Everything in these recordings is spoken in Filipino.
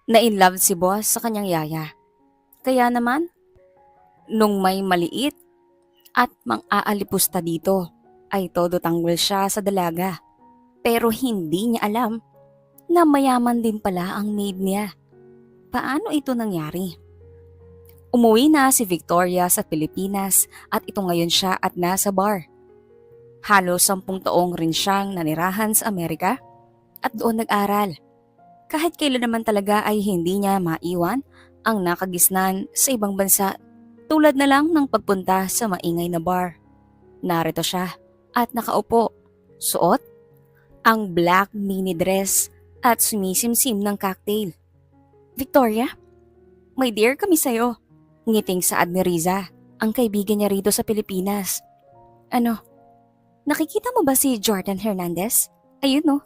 Na-inlove si boss sa kanyang yaya. Kaya naman, nung may maliit at mang-aalipusta dito, ay todo tanggol siya sa dalaga. Pero hindi niya alam na mayaman din pala ang maid niya. Paano ito nangyari? Umuwi na si Victoria sa Pilipinas at ito ngayon siya at nasa bar. Halos 10 taong rin siyang nanirahan sa Amerika at doon nag-aral. Kahit kailan naman talaga ay hindi niya maiwan ang nakagisnan sa ibang bansa tulad na lang ng pagpunta sa maingay na bar. Narito siya at nakaupo, suot ang black mini dress at sumisimsim ng cocktail. Victoria, my dear kami sa'yo. Ngiting saad ni Riza, ang kaibigan niya rito sa Pilipinas. Ano, nakikita mo ba si Jordan Hernandez? Ayun no,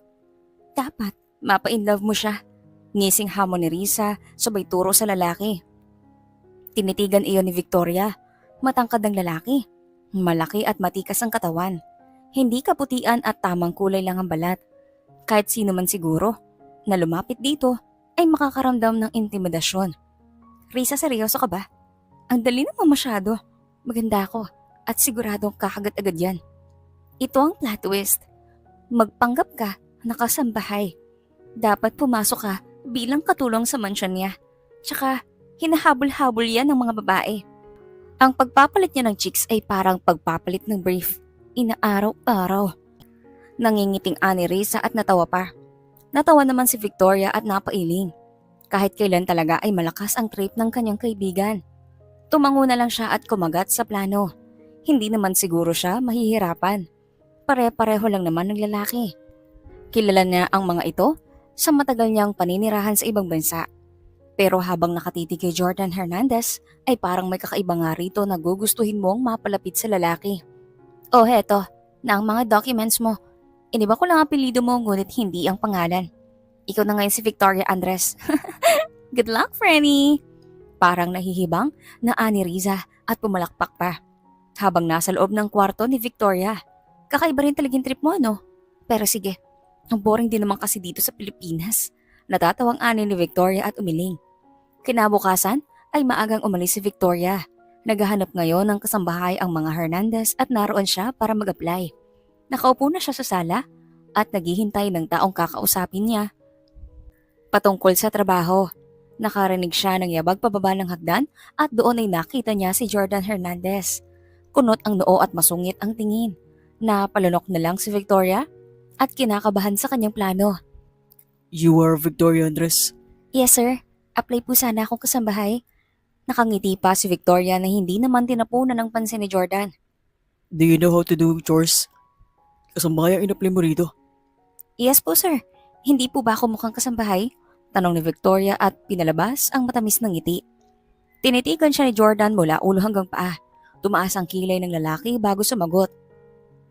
dapat mapa-inlove mo siya. Ngising hamon ni Riza sabay turo sa lalaki. Tinitigan iyon ni Victoria, matangkad ng lalaki. Malaki at matikas ang katawan. Hindi kaputian at tamang kulay lang ang balat. Kahit sino man siguro na lumapit dito ay makakaramdam ng intimidasyon. Riza, seryoso ka ba? Ang dali naman masyado. Maganda ako at siguradong kakagat agad yan. Ito ang plot twist. Magpanggap ka na kasambahay. Dapat pumasok ka bilang katulong sa mansyon niya. Tsaka hinahabol-habol yan ng mga babae. Ang pagpapalit niya ng chicks ay parang pagpapalit ng brief. Inaaraw-araw. Nangingiting ani Risa at natawa pa. Natawa naman si Victoria at napailing. Kahit kailan talaga ay malakas ang trip ng kanyang kaibigan. Tumango na lang siya at kumagat sa plano. Hindi naman siguro siya mahihirapan. Pare-pareho lang naman ng lalaki. Kilala niya ang mga ito sa matagal niyang paninirahan sa ibang bansa. Pero habang nakatitig kay Jordan Hernandez ay parang may kakaiba nga rito na gugustuhin mong mapalapit sa lalaki. Oh heto, na ang mga documents mo. Iniba ko lang ang apelyido mo ngunit hindi ang pangalan. Ikaw na ngayon si Victoria Andres. Good luck, Franny! Parang nahihibang na ani Riza at pumalakpak pa. Habang nasa loob ng kwarto ni Victoria. Kakaiba rin talagang trip mo, no? Pero sige, ang boring din naman kasi dito sa Pilipinas. Natatawang ani ni Victoria at umiling. Kinabukasan ay maagang umalis si Victoria. Naghahanap ngayon ng kasambahay ang mga Hernandez at naroon siya para mag-apply. Nakaupo na siya sa sala at naghihintay ng taong kakausapin niya. Patungkol sa trabaho, nakarinig siya ng yabag pababa ng hagdan at doon ay nakita niya si Jordan Hernandez. Kunot ang noo at masungit ang tingin. Napalunok na lang si Victoria at kinakabahan sa kanyang plano. You are Victoria Andres. Yes sir, apply po sana akong kasambahay. Nakangiti pa si Victoria na hindi naman tinapunan ng pansin ni Jordan. Do you know how to do chores? Kasambahay ang in-apply mo rito. Yes po sir, hindi po ba ako mukhang kasambahay? Tanong ni Victoria at pinalabas ang matamis ng ngiti. Tinitigan siya ni Jordan mula ulo hanggang paa. Tumaas ang kilay ng lalaki bago sumagot.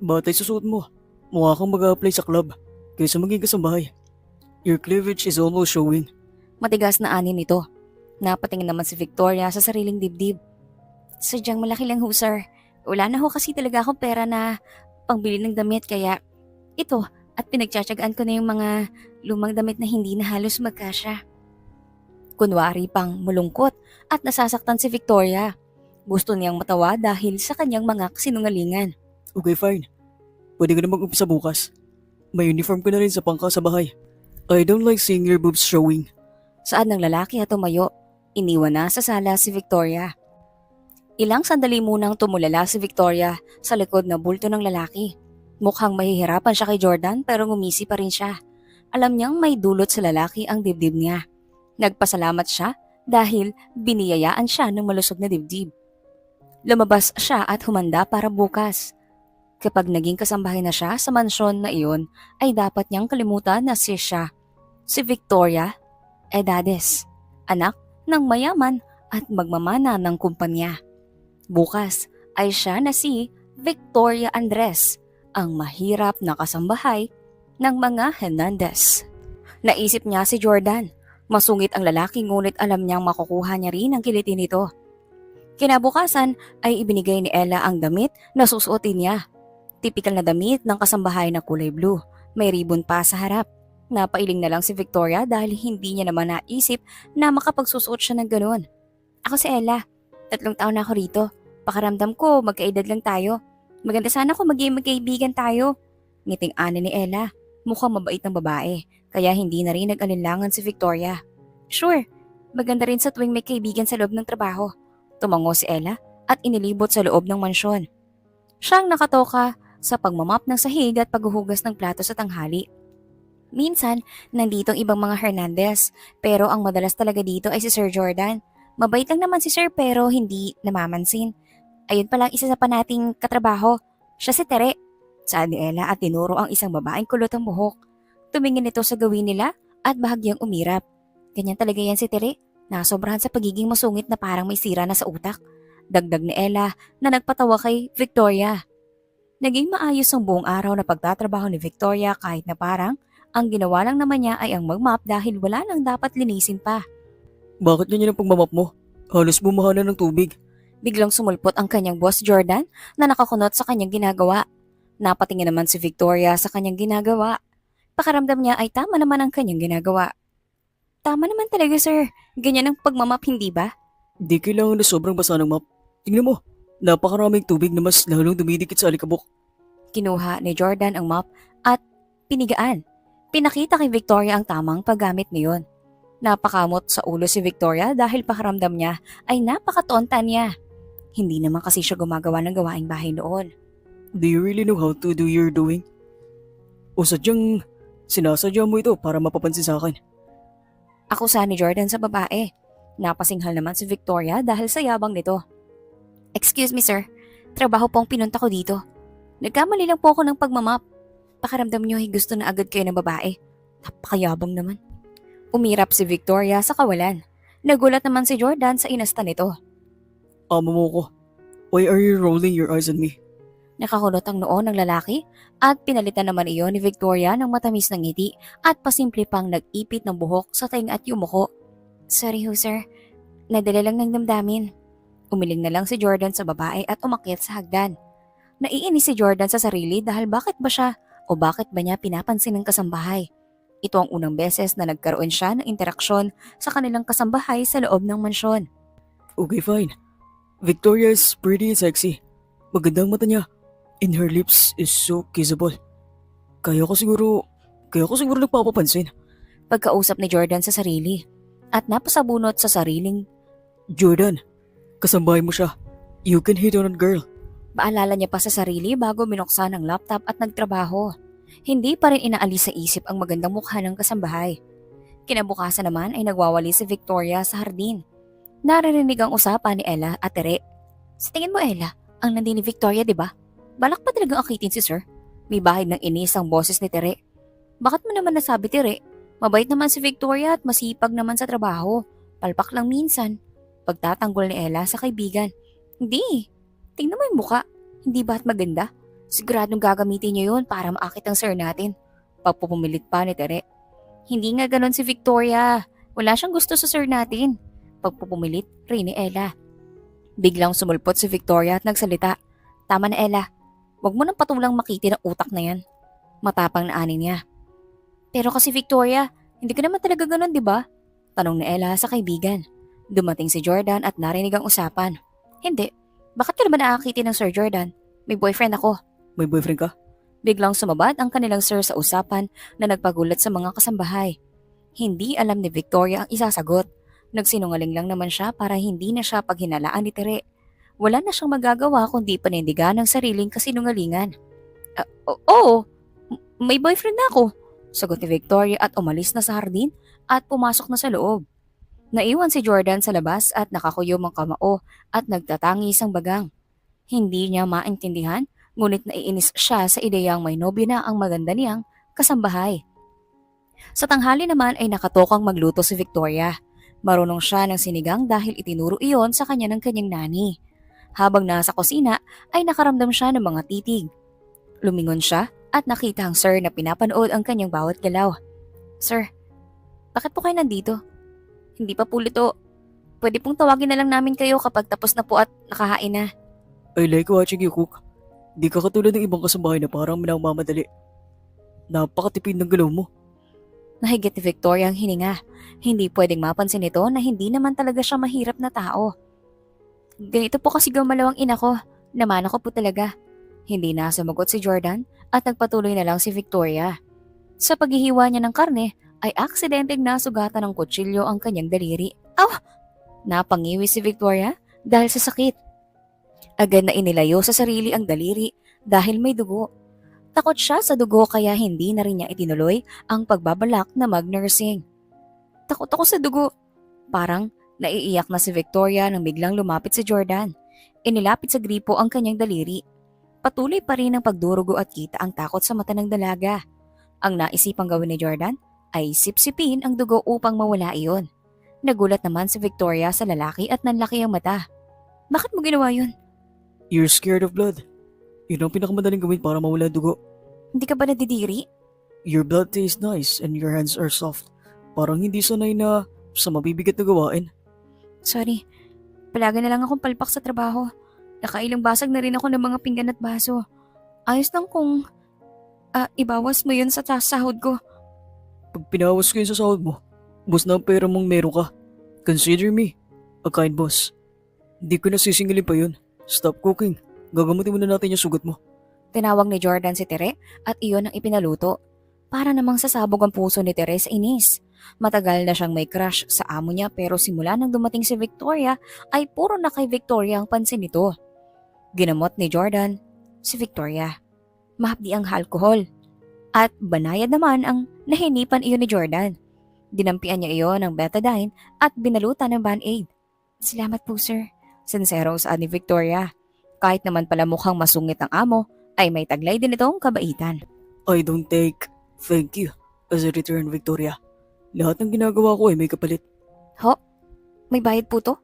Batay sa suot mo, mukha kang mag-apply sa club kaysa maging kasambahay. Your cleavage is almost showing. Matigas na ani nito. Napatingin naman si Victoria sa sariling dibdib. Sadyang malaki lang ho sir. Wala na ho kasi talaga akong pera na pangbili ng damit kaya ito at pinagtsatsagaan ko na yung mga lumang damit na hindi na halos magkasya. Kunwari pang mulungkot at nasasaktan si Victoria. Gusto niyang matawa dahil sa kanyang mga kasinungalingan. Okay, fine. Pwede ka na mag-umpisa bukas. May uniform ko na rin sa pangkasabahay. I don't like seeing your boobs showing. Saad ng lalaki at tumayo. Iniwan na sa sala si Victoria. Ilang sandali munang tumulala si Victoria sa likod na bulto ng lalaki. Mukhang mahihirapan siya kay Jordan pero ngumisi pa rin siya. Alam niyang may dulot sa lalaki ang dibdib niya. Nagpasalamat siya dahil biniyayaan siya ng malusog na dibdib. Lumabas siya at humanda para bukas. Kapag naging kasambahay na siya sa mansyon na iyon, ay dapat niyang kalimutan na siya, si Victoria Edades, anak ng mayaman at magmamana ng kumpanya. Bukas ay siya na si Victoria Andres, ang mahirap na kasambahay ng mga Hernandez. Naisip niya si Jordan. Masungit ang lalaki ngunit alam niyang makukuha niya rin ang kiliti nito. Kinabukasan ay ibinigay ni Ella ang damit na susuotin niya. Tipikal na damit ng kasambahay na kulay blue. May ribbon pa sa harap. Napailing na lang si Victoria dahil hindi niya naman naisip na makapagsusuot siya ng ganun. Ako si Ella. 3 taon na ako rito. Pakaramdam ko, magkaedad lang tayo. Maganda sana kung maging magkaibigan tayo. Ngiting ani ni Ella. Mukhang mabait ng babae, kaya hindi na rin nag-alinlangan si Victoria. Sure, maganda rin sa tuwing may kaibigan sa loob ng trabaho. Tumango si Ella at inilibot sa loob ng mansyon. Siyang nakatoka sa pagmamap ng sahig at paghuhugas ng plato sa tanghali. Minsan, nandito ang ibang mga Hernandez, pero ang madalas talaga dito ay si Sir Jordan. Mabait lang naman si Sir pero hindi namamansin. Ayun palang isa sa panating katrabaho. Siya si Tere. Saad ni Ella at tinuro ang isang babaeng kulot ang buhok. Tumingin ito sa gawin nila at bahagyang umirap. Ganyan talaga yan si Tere. Nasobrahan sa pagiging masungit na parang may sira na sa utak. Dagdag ni Ella na nagpatawa kay Victoria. Naging maayos ang buong araw na pagtatrabaho ni Victoria kahit na parang ang ginawa lang naman niya ay ang magmap dahil wala nang dapat linisin pa. Bakit ganyan ang pagmamap mo? Halos bumaha na ng tubig. Biglang sumulpot ang kanyang boss Jordan na nakakunot sa kanyang ginagawa. Napatingin naman si Victoria sa kanyang ginagawa. Pakaramdam niya ay tama naman ang kanyang ginagawa. Tama naman talaga sir, ganyan ang pagmamap hindi ba? Di kailangan na sobrang basa ng map. Tingnan mo, napakaraming tubig na mas lalong dumidikit sa alikabok. Kinuha ni Jordan ang mop at pinigaan. Pinakita kay Victoria ang tamang paggamit niyon. Napakamot sa ulo si Victoria dahil pakaramdam niya ay napakatonta niya. Hindi naman kasi siya gumagawa ng gawaing bahay noon. Do you really know how to do your doing? O sadyang sinasadya mo ito para mapapansin sa akin? Akusa ni Jordan sa babae. Napasinghal naman si Victoria dahil sa yabang nito. Excuse me sir, trabaho pong pinunta ko dito. Nagkamali lang po ako ng pagmamap. Pakiramdam niyo ay gusto na agad kayo ng babae. Napakayabang naman. Umirap si Victoria sa kawalan. Nagulat naman si Jordan sa inasta nito. Amo mo ko. Why are you rolling your eyes on me? Nakakulot ang noo ng lalaki at pinalitan naman iyon ni Victoria ng matamis na ngiti at pasimple pang nag-ipit ng buhok sa taing at yumuko. Sorry ho sir, nadala lang ng damdamin. Umiling na lang si Jordan sa babae at umakyat sa hagdan. Naiinis si Jordan sa sarili dahil bakit ba siya o bakit ba niya pinapansin ng kasambahay. Ito ang unang beses na nagkaroon siya ng interaksyon sa kanilang kasambahay sa loob ng mansyon. Okay, fine. Victoria is pretty and sexy. Magandang mata niya. And her lips is so kissable. Kaya ko siguro nagpapapansin. Pagkausap ni Jordan sa sarili at napasabunot sa sariling. Jordan, kasambahay mo siya. You can hit on a girl. Paalala niya pa sa sarili bago binuksan ang laptop at nagtrabaho. Hindi pa rin inaalis sa isip ang magandang mukha ng kasambahay. Kinabukasan naman ay nagwawali si Victoria sa hardin. Naririnig ang usapan ni Ella at Tere. Sa tingin mo Ella, ang nandini ni Victoria di ba? Balak pa talagang akitin si sir? May bahid ng inis ang boses ni Tere. Bakit mo naman nasabi Tere? Mabait naman si Victoria at masipag naman sa trabaho. Palpak lang minsan. Pagtatanggol ni Ella sa kaibigan. Hindi. Tingnan mo yung muka. Hindi ba't maganda? Siguradong gagamitin niyo yun para maakit ang sir natin. Pagpupumilit pa ni Tere. Hindi nga ganon si Victoria. Wala siyang gusto sa sir natin. Pagpupumilit rin ni Ella. Biglang sumulpot si Victoria at nagsalita. Tama na Ella. Huwag mo nang patulang makiti ng utak na yan. Matapang na ani niya. Pero kasi Victoria, hindi ka naman talaga ganon di ba? Tanong ni Ella sa kaibigan. Dumating si Jordan at narinig ang usapan. Hindi. Bakit ka naman naakitin ng Sir Jordan? May boyfriend ako. May boyfriend ka? Biglang sumabad ang kanilang sir sa usapan na nagpagulat sa mga kasambahay. Hindi alam ni Victoria ang isasagot. Nagsinungaling lang naman siya para hindi na siya paghinalaan ni Tere. Wala na siyang magagawa kundi panindigan ng sariling kasinungalingan. Oo, may boyfriend na ako. Sagot ni Victoria at umalis na sa hardin at pumasok na sa loob. Naiwan si Jordan sa labas at nakakuyom ang kamao at nagtatangis ang bagang. Hindi niya maintindihan, ngunit naiinis siya sa ideyang may nobyo na ang maganda niyang kasambahay. Sa tanghali naman ay nakatokang magluto si Victoria. Marunong siya ng sinigang dahil itinuro iyon sa kanya ng kanyang nani. Habang nasa kusina ay nakaramdam siya ng mga titig. Lumingon siya at nakita ang sir na pinapanood ang kanyang bawat galaw. Sir, bakit po kayo nandito? Hindi pa po luto. Pwede pong tawagin na lang namin kayo kapag tapos na po at nakahain na. I like watching you cook. Di ka katulad ng ibang kasambahay na parang minamamadali. Napakatipid ng galaw mo. Nahigit ni Victoria ang hininga. Hindi pwedeng mapansin ito na hindi naman talaga siya mahirap na tao. Ganito po kasi gumalaw ang ina ko. Namana ko po talaga. Hindi na sumagot si Jordan at nagpatuloy na lang si Victoria. Sa paghihiwa niya ng karne ay aksidenteng nasugatan ng kutsilyo ang kanyang daliri. Aw! Napangiwi si Victoria dahil sa sakit. Agad na inilayo sa sarili ang daliri dahil may dugo. Takot siya sa dugo kaya hindi na rin niya itinuloy ang pagbabalak na mag-nursing. Takot ako sa dugo. Parang naiiyak na si Victoria nang biglang lumapit si Jordan. Inilapit sa gripo ang kanyang daliri. Patuloy pa rin ang pagdurugo at kita ang takot sa mata ng dalaga. Ang naisipang gawin ni Jordan ay sipsipin ang dugo upang mawala iyon. Nagulat naman si Victoria sa lalaki at nanlaki ang mata. Bakit mo ginawa yun? You're scared of blood. Yun ang pinakamadaling gawin para mawala dugo. Hindi ka ba nadidiri? Your blood tastes nice and your hands are soft. Parang hindi sanay na sa mabibigat na gawain. Sorry, palagi na lang akong palpak sa trabaho. Nakailang basag na rin ako ng mga pinggan at baso. Ayos lang kung ibawas mo yun sa sahod ko. Pag pinawas ko yun sa sahod mo, boss na ang pera mong meron ka. Consider me a kind boss. Hindi ko nasisingilin pa yun. Stop cooking. Gagamutin muna natin yung sugat mo. Tinawag ni Jordan si Tere at iyon ang ipinaluto. Para namang sasabog ang puso ni Tere sa inis. Matagal na siyang may crush sa amo niya pero simula nang dumating si Victoria ay puro na kay Victoria ang pansin nito. Ginamot ni Jordan si Victoria. Mahapdi ang alkohol. At banayad naman ang nahinipan iyon ni Jordan. Dinampian niya iyon ng betadine at binalutan ng band-aid. Salamat po sir. Sincero sa ni Victoria. Kahit naman pala mukhang masungit ang amo, ay may taglay din itong kabaitan. I don't take thank you as a return, Victoria. Lahat ng ginagawa ko ay may kapalit. Ho? May bayad po to?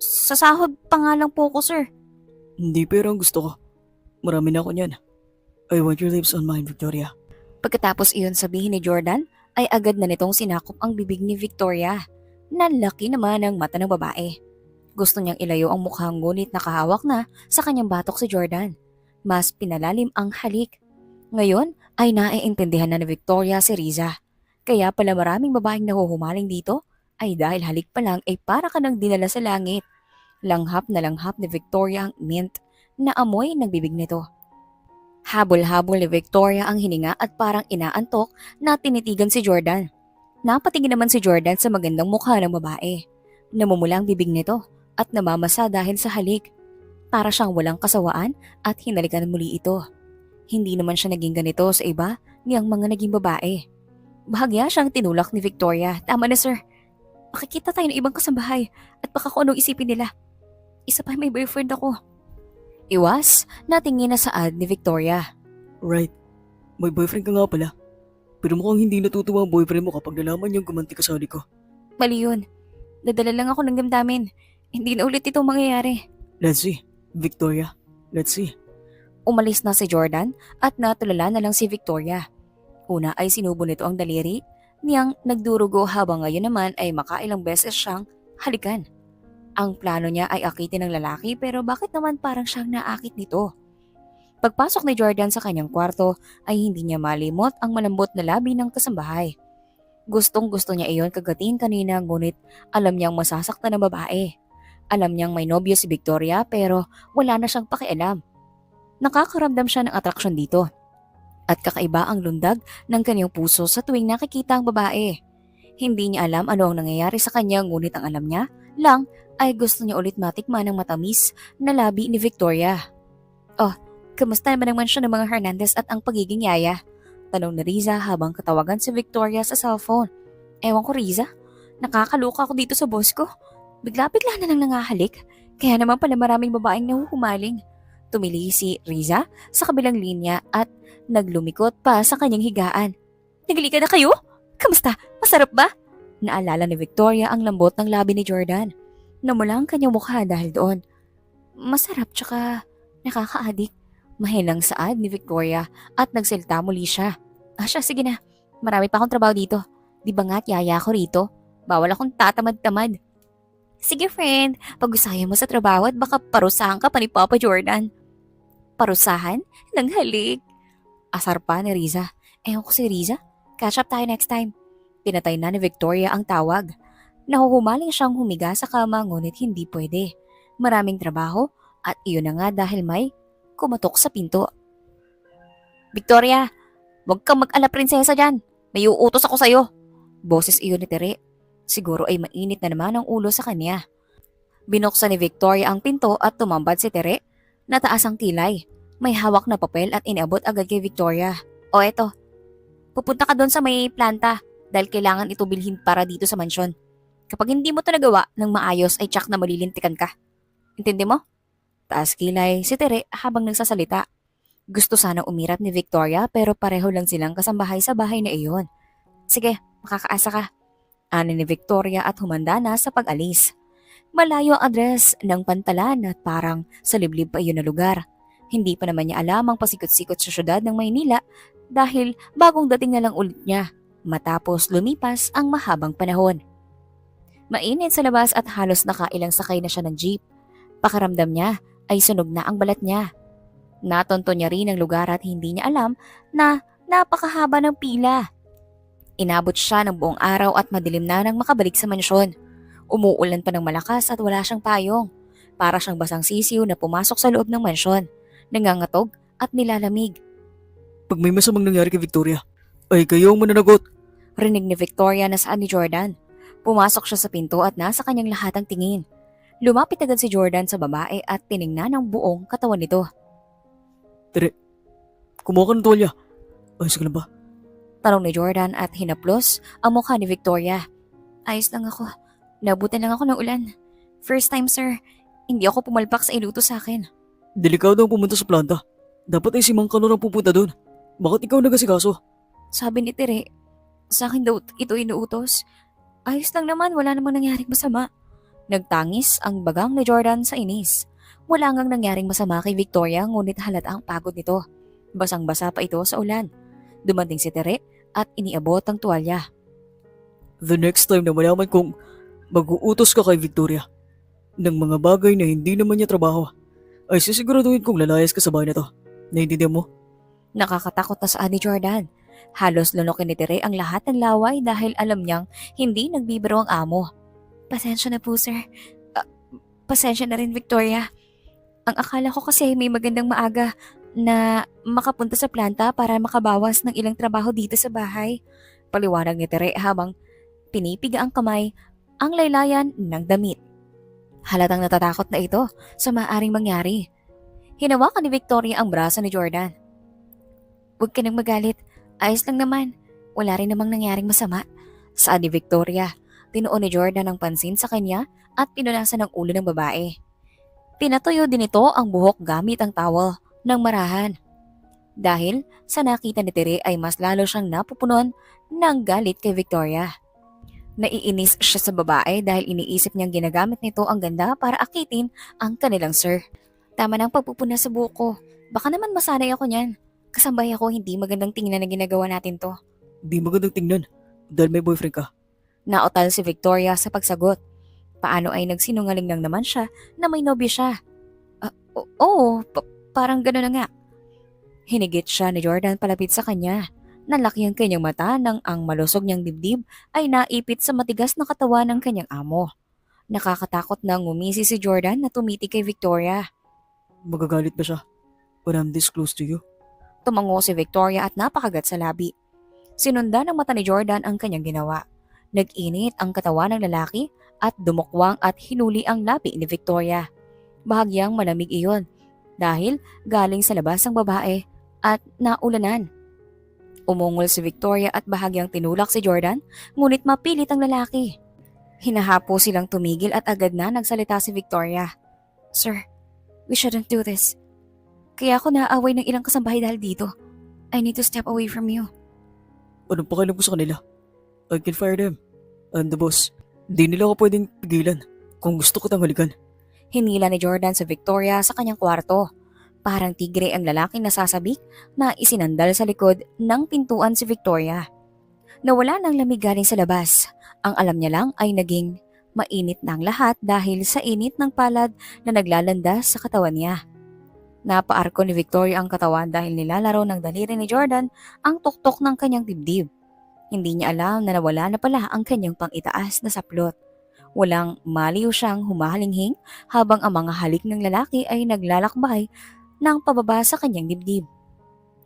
Sa sahod pa nga lang po ko sir. Hindi pera ang gusto ko. Marami na ako niyan. I want your lips on mine, Victoria. Pagkatapos iyon sabihin ni Jordan, ay agad na nitong sinakop ang bibig ni Victoria. Nalaki naman ang mata ng babae. Gusto niyang ilayo ang mukhang ngunit nakahawak na sa kanyang batok si Jordan. Mas pinalalim ang halik. Ngayon ay naiintindihan na ni Victoria si Riza. Kaya pala maraming babaeng nahuhumaling dito ay dahil halik pa lang ay para ka nang dinala sa langit. Langhap na langhap ni Victoria ang mint na amoy ng bibig nito. Habol-habol ni Victoria ang hininga at parang inaantok na tinitigan si Jordan. Napatingin naman si Jordan sa magandang mukha ng babae. Namumula ang bibig nito at namamasa dahil sa halik. Para siyang walang kasawaan at hinalikan muli ito. Hindi naman siya naging ganito sa iba niyang mga naging babae. Bahagya siyang tinulak ni Victoria. Tama na sir. Makikita tayo ng ibang kasambahay at baka kung anong isipin nila. Isa pa may boyfriend ako. Iwas, natingin na saad ni Victoria. Right. May boyfriend ka nga pala. Pero mukhang hindi natutuwa ang boyfriend mo kapag nalaman niyang gumanti ka sa halik ko. Mali yun. Nadala lang ako ng damdamin. Hindi na ulit ito mangyayari. Let's see. Victoria. Let's see. Umalis na si Jordan at natulala na lang si Victoria. Una ay sinubo nito ang daliri niyang nagdurugo habang ngayon naman ay makailang beses siyang halikan. Ang plano niya ay akitin ng lalaki pero bakit naman parang siyang naakit nito? Pagpasok ni Jordan sa kanyang kwarto ay hindi niya malimot ang malambot na labi ng kasambahay. Gustong gusto niya iyon kagatin kanina ngunit alam niyang masasaktan ng babae. Alam niyang may nobyo si Victoria pero wala na siyang pakialam. Nakakaramdam siya ng atraksyon dito. At kakaiba ang lundag ng kanyang puso sa tuwing nakikita ang babae. Hindi niya alam ano ang nangyayari sa kanya ngunit ang alam niya lang ay gusto niya ulit matikman ang matamis na labi ni Victoria. Oh, kamusta naman siya ng mga Hernandez at ang pagiging yaya? Tanong ni Riza habang katawagan si Victoria sa cellphone. Ewan ko Riza, nakakaluka ako dito sa boss ko. Bigla-bigla na lang nangahalik, kaya naman pala maraming babaeng nahuhumaling. Tumili si Riza sa kabilang linya at naglumikot pa sa kanyang higaan. Naglika na kayo? Kamusta? Masarap ba? Naalala ni Victoria ang lambot ng labi ni Jordan. Namula ang kanyang mukha dahil doon. Masarap tsaka nakaka-adik. Mahilang saad ni Victoria at nagsalita muli siya. Siya, sige na. Marami pa akong trabaho dito. Di ba nga't yaya ko rito? Bawal akong tatamad-tamad. Sige friend, pag-usayan mo sa trabaho at baka parusahan ka pa ni Papa Jordan. Parusahan? Nang halik. Asar pa ni Riza. Ewan ko si Riza. Catch up tayo next time. Pinatay na ni Victoria ang tawag. Nahuhumaling siyang humiga sa kama ngunit hindi pwede. Maraming trabaho at iyon na nga dahil may kumatok sa pinto. Victoria, huwag kang mag-ala prinsesa dyan. May uutos ako sa'yo. Boses iyon ni Tere. Siguro ay mainit na naman ang ulo sa kanya. Binuksan ni Victoria ang pinto at tumambad si Tere. Nataas ang kilay. May hawak na papel at iniabot agad kay Victoria. O eto, pupunta ka doon sa may planta dahil kailangan ito bilhin para dito sa mansyon. Kapag hindi mo ito nagawa ng maayos ay tsak na malilintikan ka. Intindi mo? Taas kilay si Tere habang nagsasalita. Gusto sana umirat ni Victoria pero pareho lang silang kasambahay sa bahay na iyon. Sige, makakaasa ka. Ani ni Victoria at humanda na sa pag-alis. Malayo ang address ng pantalan at parang sa liblib pa iyon na lugar. Hindi pa naman niya alam ang pasikot-sikot sa syudad ng Maynila dahil bagong dating na lang ulit niya matapos lumipas ang mahabang panahon. Mainit sa labas at halos nakailang sakay na siya ng jeep. Pakaramdam niya ay sunog na ang balat niya. Natonto niya rin ang lugar at hindi niya alam na napakahaba ng pila. Inabot siya ng buong araw at madilim na nang makabalik sa mansyon. Umuulan pa ng malakas at wala siyang payong. Para siyang basang sisiw na pumasok sa loob ng mansyon. Nangangatog at nilalamig. Pag may masamang nangyari kay Victoria, ay kayo ang mananagot. Rinig ni Victoria na saan ni Jordan. Pumasok siya sa pinto at nasa kanyang lahat ang tingin. Lumapit agad si Jordan sa babae at tiningnan ang buong katawan nito. Tere, kumuha ka ng tuwalya. Ayos ka na ba? Tanong ni Jordan at hinaplos ang mukha ni Victoria. Ayos lang ako. Nabutan lang ako ng ulan. First time sir, hindi ako pumalpak sa iluto sa akin. Delikado ang pumunta sa planta. Dapat ay si Mang Kanor ang pupunta doon. Bakit ikaw nagasikaso? Sabi ni Tere, sa akin daw ito inuutos. Ayos lang naman, wala namang nangyaring masama. Nagtangis ang bagang ni Jordan sa inis. Wala ngang nangyaring masama kay Victoria ngunit halata ang pagod nito. Basang-basa pa ito sa ulan. Dumating si Tere at iniabot ang tuwalya. The next time na malaman kong mag-uutos ka kay Victoria ng mga bagay na hindi naman niya trabaho, ay sisiguraduhin kong lalayas ka sa bahay na to. Naiintindihan mo? Nakakatakot na saan ni Jordan. Halos lunokin ni Tere ang lahat ng laway dahil alam niyang hindi nagbibiro ang amo. Pasensya na po sir. Pasensya na rin Victoria. Ang akala ko kasi may magandang maaga na makapunta sa planta para makabawas ng ilang trabaho dito sa bahay. Paliwanag ni Tere habang pinipiga ang kamay ang laylayan ng damit. Halatang natatakot na ito sa maaaring mangyari. Hinawakan ni Victoria ang braso ni Jordan. Huwag ka nang magalit. Ayos lang naman. Wala rin namang nangyaring masama. Saan ni Victoria? Tinuon ni Jordan ang pansin sa kanya at pinunasan ang ulo ng babae. Pinatuyo din ito ang buhok gamit ang towel ng marahan. Dahil sa nakita ni Tere ay mas lalo siyang napupunon ng galit kay Victoria. Naiinis siya sa babae dahil iniisip niyang ginagamit nito ang ganda para akitin ang kanilang sir. Tama ng pagpupuna sa buko. Baka naman masanay ako niyan. Kasambay ako hindi magandang tingnan na ginagawa natin to. Di magandang tingnan dahil may boyfriend ka. Naotal si Victoria sa pagsagot. Paano ay nagsinungaling lang naman siya na may nobya siya? Oo, parang gano'n na nga. Hinigit siya ni Jordan palapit sa kanya. Nalaki ang kanyang mata nang ang malusog niyang dibdib ay naipit sa matigas na katawan ng kanyang amo. Nakakatakot na ngumisi si Jordan na tumiti kay Victoria. Magagalit ba siya when I'm this close to you? Tumango si Victoria at napakagat sa labi. Sinundan ng mata ni Jordan ang kanyang ginawa. Nag-init ang katawan ng lalaki at dumukwang at hinuli ang labi ni Victoria. Bahagyang malamig iyon dahil galing sa labas ang babae at naulanan. Umungol si Victoria at bahagyang tinulak si Jordan ngunit mapilit ang lalaki. Hinahapo silang tumigil at agad na nagsalita si Victoria. Sir, we shouldn't do this. Kaya ako naaaway ng ilang kasambahay dahil dito. I need to step away from you. Anong pakialam ko sa kanila? I can fire them. I'm the boss. Di nila ako pwedeng pigilan kung gusto ko tanghalikan. Hinila ni Jordan sa Victoria sa kanyang kwarto. Parang tigre ang lalaking nasasabik na isinandal sa likod ng pintuan si Victoria. Nawala ng lamig galing sa labas. Ang alam niya lang ay naging mainit na ang lahat dahil sa init ng palad na naglalanda sa katawan niya. Napaarko ni Victoria ang katawan dahil nilalaro ng daliri ni Jordan ang tuktok ng kanyang dibdib. Hindi niya alam na nawala na pala ang kanyang pang-itaas na saplot. Walang maliw siyang humahalinghing habang ang mga halik ng lalaki ay naglalakbay ng pababa sa kanyang dibdib.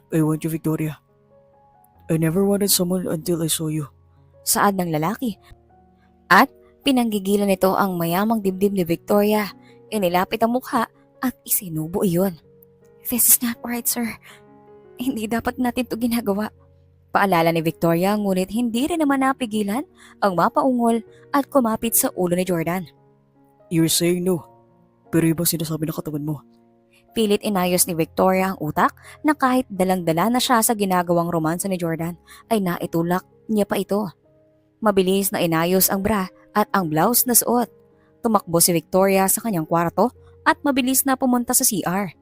I want you, Victoria. I never wanted someone until I saw you. Saad ng lalaki. At pinanggigilan nito ang mayamang dibdib ni Victoria. Inilapit ang mukha at isinubo iyon. This is not right, sir. Hindi dapat natin ito ginagawa. Paalala ni Victoria ngunit hindi rin naman napigilan ang mapaungol at kumapit sa ulo ni Jordan. You're saying no. Pero ibang sinasabi ng katawan mo. Pilit inayos ni Victoria ang utak na kahit dalang-dala na siya sa ginagawang romansa ni Jordan ay naitulak niya pa ito. Mabilis na inayos ang bra at ang blouse na suot. Tumakbo si Victoria sa kanyang kwarto at mabilis na pumunta sa CR.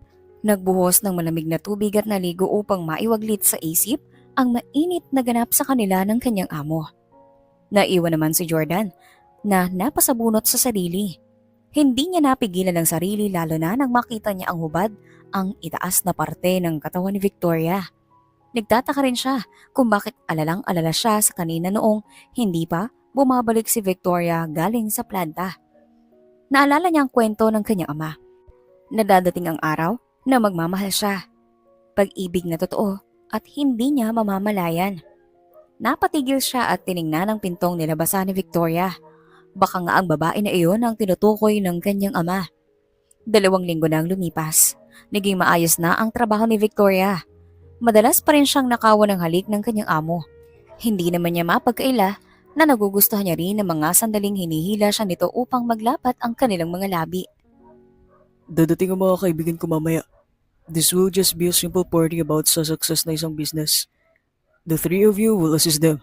Nagbuhos ng malamig na tubig at naligo upang maiwaglit sa isip ang mainit na ganap sa kanila ng kanyang amo. Naiwan naman si Jordan na napasabunot sa sarili. Hindi niya napigilan ang sarili lalo na nang makita niya ang hubad, ang itaas na parte ng katawan ni Victoria. Nagtataka rin siya kung bakit alalang-alala siya sa kanina noong hindi pa bumabalik si Victoria galing sa planta. Naalala niya ang kwento ng kanyang ama. Nadadating ang araw na magmamahal siya. Pag-ibig na totoo at hindi niya mamamalayan. Napatigil siya at tiningnan ang pintong nilabasan ni Victoria. Baka nga ang babae na iyon ang tinutukoy ng kanyang ama. 2 linggo na ang lumipas. Naging maayos na ang trabaho ni Victoria. Madalas pa rin siyang nakawan ng halik ng kanyang amo. Hindi naman niya mapagkaila na nagugustuhan niya rin ng mga sandaling hinihila siya nito upang maglapat ang kanilang mga labi. Dadating ang mga kaibigan ko mamaya. This will just be a simple party about sa success na isang business. The 3 of you will assist them.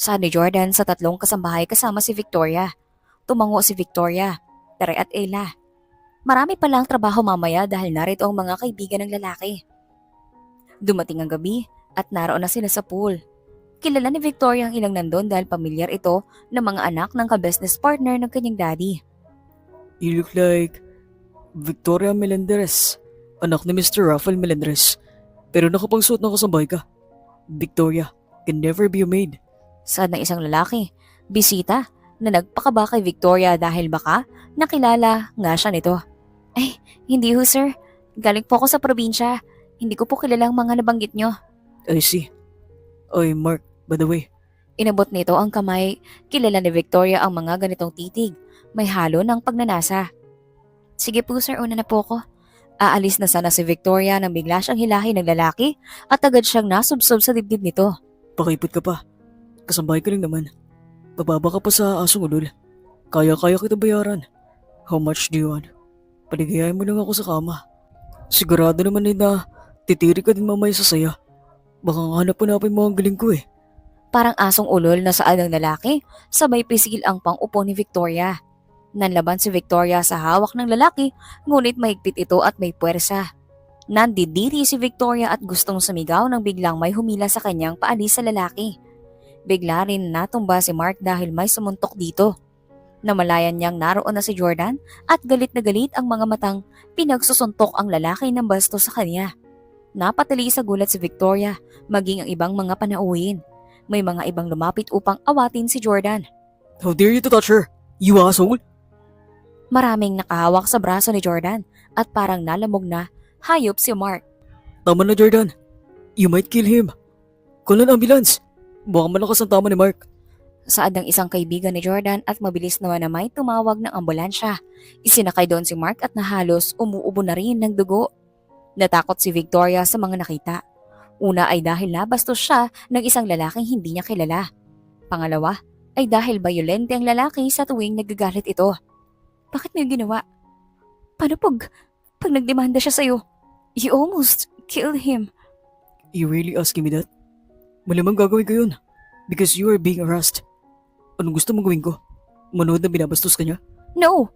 Saad ni Jordan sa 3 kasambahay kasama si Victoria. Tumango si Victoria, Tere at Ella. Marami palang trabaho mamaya dahil narito ang mga kaibigan ng lalaki. Dumating ang gabi at naroon na sila sa pool. Kilala ni Victoria ang ilang nandun dahil pamilyar ito ng mga anak ng ka-business partner ng kanyang daddy. You look like Victoria Melendres, anak ni Mr. Rafael Melendres. Pero nakapagsuot ng kasambahay ka. Victoria can never be a maid. Saad ng isang lalaki, bisita na nagpakaba kay Victoria dahil baka nakilala nga siya nito. Ay, hindi ho sir. Galing po ako sa probinsya. Hindi ko po kilala ang mga nabanggit nyo. I see. Oy, Mark, by the way. Inabot nito ang kamay. Kilala ni Victoria ang mga ganitong titig. May halo ng pagnanasa. Sige po sir, una na po ko. Aalis na sana si Victoria nang bigla siyang hilahin ng lalaki at agad siyang nasubsob sa dibdib nito. Pakipot ka pa. Kasambahay ka lang naman. Bababa ka pa sa asong ulol. Kaya-kaya kita bayaran. How much do you want? Paligayahin mo lang ako sa kama. Sigurado naman na titiri ka din mamaya sa saya. Baka hanap-hanapin mo ang galing ko eh. Parang asong ulol na saad ng lalaki, sabay pisil ang pang-upo ni Victoria. Nanlaban si Victoria sa hawak ng lalaki, ngunit mahigpit ito at may puwersa. Nandidiri si Victoria at gustong sumigaw nang biglang may humila sa kanyang paalis sa lalaki. Bigla rin natumba si Mark dahil may sumuntok dito. Namalayan niyang naroon na si Jordan at galit na galit ang mga matang pinagsusuntok ang lalaki ng basto sa kanya. Napatali sa gulat si Victoria, maging ang ibang mga panauhin. May mga ibang lumapit upang awatin si Jordan. How dare you to touch her? You asshole! Maraming nakahawak sa braso ni Jordan at parang nalamog na hayop si Mark. Tama na, Jordan. You might kill him. Call an ambulance. Baka malakas ang tama ni Mark. Saad ng isang kaibigan ni Jordan at mabilis naman na may tumawag ng ambulansya. Isinakay doon si Mark at nahalos umuubo na rin ng dugo. Natakot si Victoria sa mga nakita. Una ay dahil nabastos siya ng isang lalaking hindi niya kilala. Pangalawa ay dahil bayolente ang lalaki sa tuwing nagagalit ito. Bakit mo yung ginawa? Paano pag nagdemanda siya sa'yo? You almost killed him. You really asking me that? Malamang gagawin ko yun. Because you are being harassed. Anong gusto mong gawin ko? Manood na binabastos ka niya? No,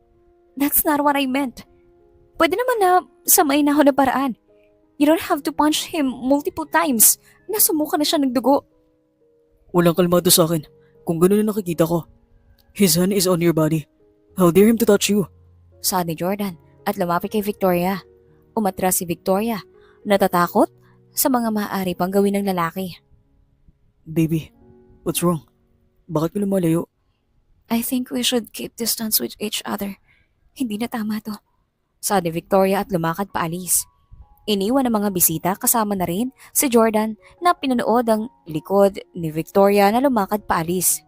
that's not what I meant. Pwede naman na samayin ako na paraan. You don't have to punch him multiple times. Nasumuka na siya ng dugo. Walang kalmado sa akin. Kung gano'n na nakikita ko. His hand is on your body. How dare him to touch you? Saad ni Jordan at lumapit kay Victoria. Umatras si Victoria, natatakot sa mga maaari pang gawin ng lalaki. Baby, What's wrong? Bakit ka lumalayo? I think we should keep distance with each other. Hindi na tama to. Sabi ni Victoria at lumakad paalis. Iniwan ng mga bisita kasama na rin si Jordan na pinanood ang likod ni Victoria na lumakad paalis.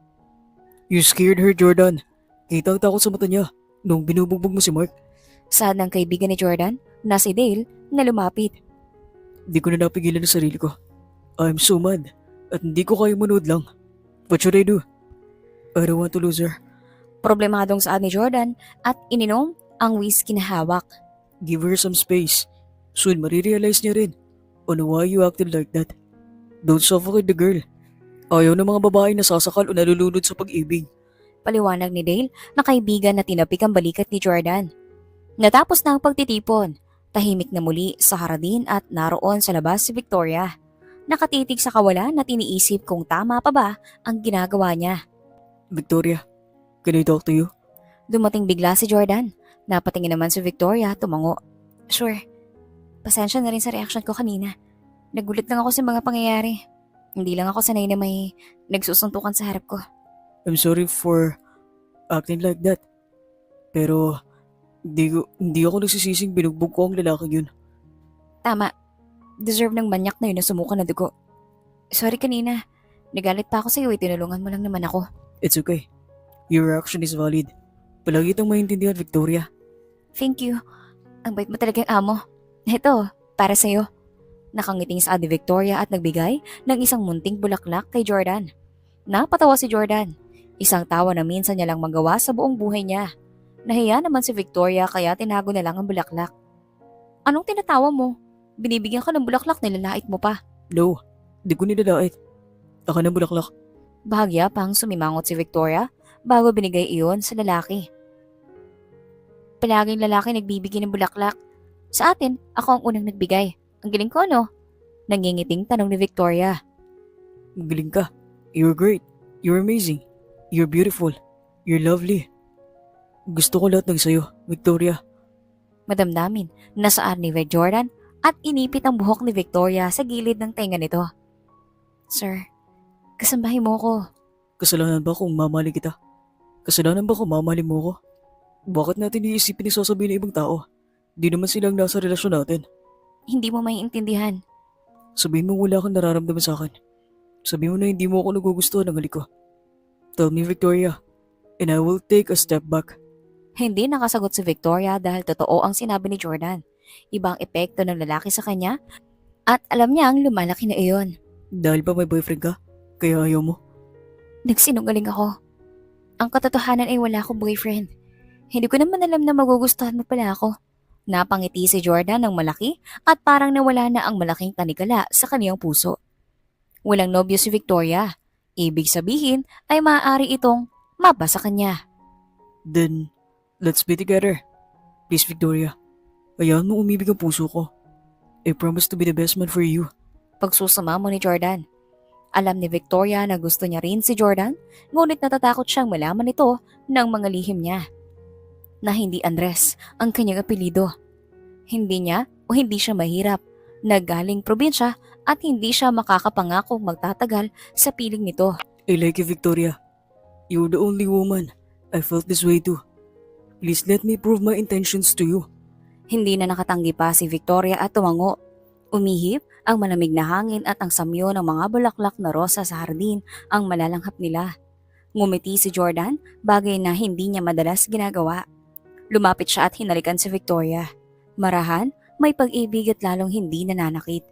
You scared her, Jordan. Kita ang takot sa mata niya nung binubugbog mo si Mark. Saad ng kaibigan ni Jordan na si Dale na lumapit. Di ko na napigilan ang sarili ko. I'm so mad at hindi ko kaya manood lang. What should I do? I don't want to lose her. Problemadong saad ni Jordan at ininom ang whiskey na hawak. Give her some space. Soon marirealize niya rin on why you acted like that. Don't suffocate the girl. Ayaw ng mga babae na sasakal o nalulunod sa pag-ibig. Paliwanag ni Dale na kaibigan na tinapik ang balikat ni Jordan. Natapos na ang pagtitipon. Tahimik na muli sa hardin at naroon sa labas si Victoria. Nakatitig sa kawalan at iniisip kung tama pa ba ang ginagawa niya. Victoria, can I talk to you? Dumating bigla si Jordan. Napatingin naman si Victoria at tumango. Sure. Pasensya na rin sa reaction ko kanina. Nagulat lang ako sa mga pangyayari. Hindi lang ako sanay na may nagsusuntukan sa harap ko. I'm sorry for acting like that. Pero hindi ako nagsisising binugbog ko ang lalaking yun. Tama. Deserve ng manyak na yun na sumuka na dugo. Sorry kanina. Nagalit pa ako sa iyo, tinulungan mo lang naman ako. It's okay. Your reaction is valid. Palagi itong maintindihan, Victoria. Thank you. Ang bait mo talagang amo. Ito, para sa'yo. Nakangiting sa Ate Victoria at nagbigay ng isang munting bulaklak kay Jordan. Napatawa si Jordan. Isang tawa na minsan niya lang magawa sa buong buhay niya. Nahiya naman si Victoria kaya tinago na lang ang bulaklak. Anong tinatawa mo? Binibigyan ka ng bulaklak, nilalait mo pa. No, di ko nilalait. Aka ng bulaklak. Bahagya pang sumimangot si Victoria bago binigay iyon sa lalaki. Palaging lalaki nagbibigay ng bulaklak. Sa atin, ako ang unang nagbigay. Ang galing ko, no? Nangingiting tanong ni Victoria. Galing ka. You're great. You're amazing. You're beautiful. You're lovely. Gusto ko lahat ng sayo, Victoria. Madamdamin, nasaan ni Red Jordan at inipit ang buhok ni Victoria sa gilid ng tenga nito. Sir, kasambahay mo ko. Kasalanan ba kung mamali kita? Kasalanan ba kung mamali mo ko? Bakit natin iisipin yung sasabihin ng ibang tao? Di naman silang nasa relasyon natin. Hindi mo maiintindihan. Sabihin mo wala kang nararamdaman sa akin. Sabihin mo na hindi mo ako nagugustuhan ng halik ko. Tell me, Victoria, and I will take a step back. Hindi nakasagot si Victoria dahil totoo ang sinabi ni Jordan. Ibang epekto ng lalaki sa kanya at alam niya ang lumalaki na iyon. Dahil ba may boyfriend ka? Kaya ayaw mo? Nagsinungaling ako. Ang katotohanan ay wala akong boyfriend. Hindi ko naman alam na magugustuhan mo pala ako. Napangiti si Jordan ng malaki at parang nawala na ang malaking tanikala sa kaniyang puso. Walang nobyo si Victoria. Ibig sabihin ay maaari itong mapa sa kanya. Then, let's be together. Please, Victoria. Hayaan mo umibig ang puso ko. I promise to be the best man for you. Pagsusama mo ni Jordan. Alam ni Victoria na gusto niya rin si Jordan, ngunit natatakot siyang malaman ito ng mga lihim niya. Na hindi Andres ang kanyang apelido. Hindi niya o hindi siya mahirap, naggaling probinsya at hindi siya makakapangakong magtatagal sa piling nito. I like you, Victoria. You're the only woman. I felt this way too. Please let me prove my intentions to you. Hindi na nakatanggi pa si Victoria at tumango. Umihip ang malamig na hangin at ang samyo ng mga bulaklak na rosa sa hardin ang malalanghap nila. Ngumiti si Jordan, bagay na hindi niya madalas ginagawa. Lumapit siya at hinalikan si Victoria. Marahan, may pag-ibig at lalong hindi nananakit.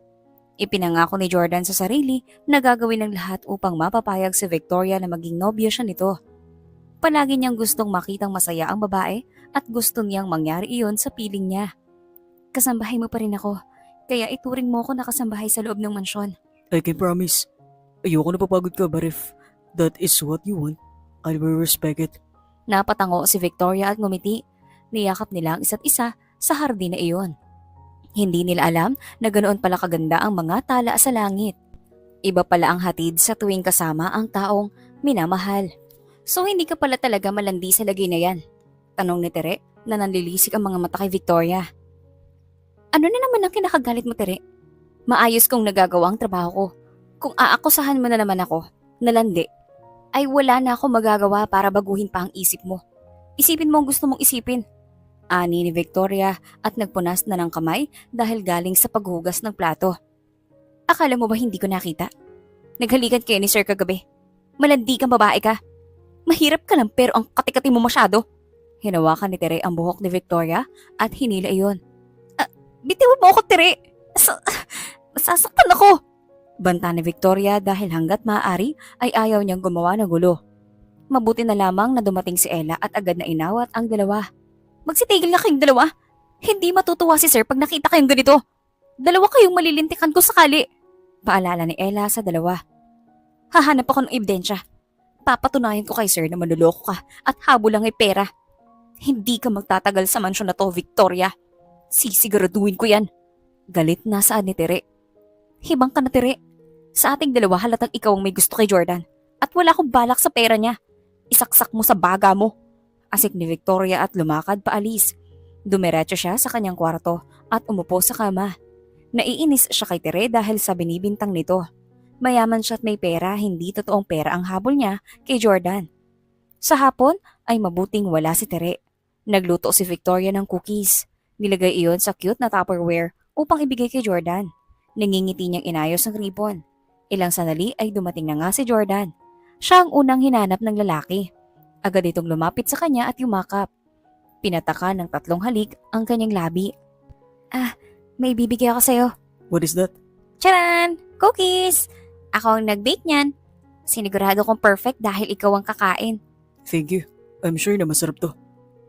Ipinangako ni Jordan sa sarili na gagawin ng lahat upang mapapayag si Victoria na maging nobyo siya nito. Palagi niyang gustong makitang masaya ang babae at gusto niyang mangyari iyon sa piling niya. Kasambahay mo pa rin ako, kaya ituring mo ko na kasambahay sa loob ng mansyon. I can promise. Ayoko na papagod ka, but if that is what you want, I will respect it. Napatango si Victoria at ngumiti. Niyakap nila ang isa't isa sa hardin na iyon. Hindi nila alam na ganoon pala kaganda ang mga tala sa langit. Iba pala ang hatid sa tuwing kasama ang taong minamahal. So hindi ka pala talaga malandi sa lagay na yan? Tanong ni Tere na nanlilisik ang mga mata kay Victoria. Ano na naman ang kinakagalit mo, Tere? Maayos kong nagagawa ang trabaho ko. Kung aakusahan mo na naman ako, nalandi, ay wala na ako magagawa para baguhin pa ang isip mo. Isipin mo ang gusto mong isipin. Ani ni Victoria at nagpunas na ng kamay dahil galing sa paghugas ng plato. Akala mo ba hindi ko nakita? Naghalikan kayo ni Sir kagabi. Malandi kang babae ka. Mahirap ka lang pero ang katikati mo masyado. Hinawakan ni Tere ang buhok ni Victoria at hinila iyon. Bitiwan mo ako, Tere! Masasaktan ako! Banta ni Victoria dahil hanggat maaari ay ayaw niyang gumawa ng gulo. Mabuti na lamang na dumating si Ella at agad na inawat ang dalawa. Magsitigil na kayong dalawa. Hindi matutuwa si Sir pag nakita kayong ganito. Dalawa kayong malilintikan ko sakali. Paalala ni Ella sa dalawa. Hahanap ako ng ebidensya. Papatunayan ko kay Sir na manloloko ka at habol lang ay pera. Hindi ka magtatagal sa mansyon na to, Victoria. Sisiguraduhin ko yan. Galit na saan ni Tere. Hibang ka na, Tere. Sa ating dalawa halatang ikaw ang may gusto kay Jordan. At wala akong balak sa pera niya. Isaksak mo sa baga mo. Asik ni Victoria at lumakad paalis. Dumiretso siya sa kanyang kwarto at umupo sa kama. Naiinis siya kay Tere dahil sa binibintang nito. Mayaman siya at may pera, hindi totoong pera ang habol niya kay Jordan. Sa hapon ay mabuting wala si Tere. Nagluto si Victoria ng cookies. Nilagay iyon sa cute na Tupperware upang ibigay kay Jordan. Nangingiti niyang inayos ang ribbon. Ilang sandali ay dumating na nga si Jordan. Siya ang unang hinanap ng lalaki. Agad itong lumapit sa kanya at yumakap. Pinataka ng 3 halik ang kanyang labi. May bibigay ako sa'yo. What is that? Charan! Cookies! Ako ang nag-bake niyan. Sinigurado kong perfect dahil ikaw ang kakain. Thank you. I'm sure na masarap to.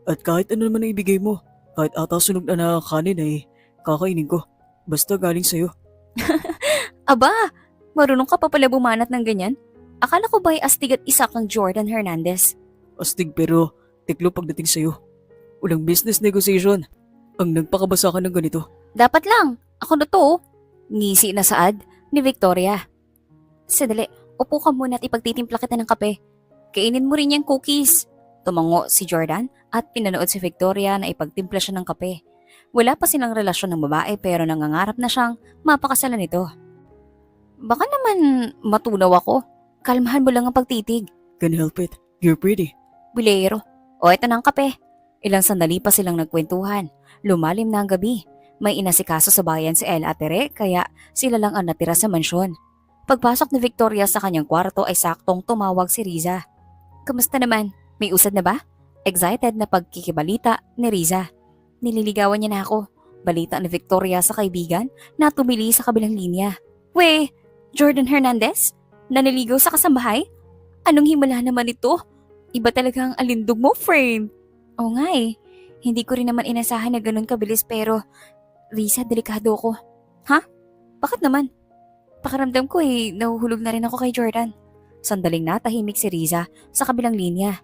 At kahit ano naman ang ibigay mo, kahit ata sunog na nakakanin ay kakainin ko. Basta galing sa'yo. Aba! Marunong ka pa pala bumanat ng ganyan? Akala ko ba ay astig at isa kang Jordan Hernandez? Astig pero tiklo pagdating sa'yo. Walang business negotiation. Ang nagpakabasa ka ng ganito. Dapat lang. Ako na to. Ngisi na saad ni Victoria. Sadali, upo ka muna at ipagtitimpla kita ng kape. Kainin mo rin yung cookies. Tumango si Jordan at pinanood si Victoria na ipagtimpla siya ng kape. Wala pa silang relasyon ng babae pero nangangarap na siyang mapakasalan nito. Baka naman matunaw ako. Kalmahan mo lang ang pagtitig. Can't help it. You're pretty. Bilero. O eto na ang kape. Ilang sandali pa silang nagkwentuhan. Lumalim na ang gabi. May inasikaso sa bayan si Ella at Tere kaya sila lang ang natira sa mansyon. Pagpasok ni Victoria sa kanyang kwarto ay saktong tumawag si Riza. Kamusta naman? May usad na ba? Excited na pagkikibalita ni Riza. Nililigawan niya na ako. Balita ni Victoria sa kaibigan na tumili sa kabilang linya. We, Jordan Hernandez? Naniligaw sa kasambahay? Anong himala naman ito? Iba talaga ang alindog mo, friend. Oo nga eh. Hindi ko rin naman inasahan na ganun kabilis pero Riza, delikado ko. Ha? Bakit naman? Pakiramdam ko eh, nahuhulog na rin ako kay Jordan. Sandaling natahimik si Riza sa kabilang linya.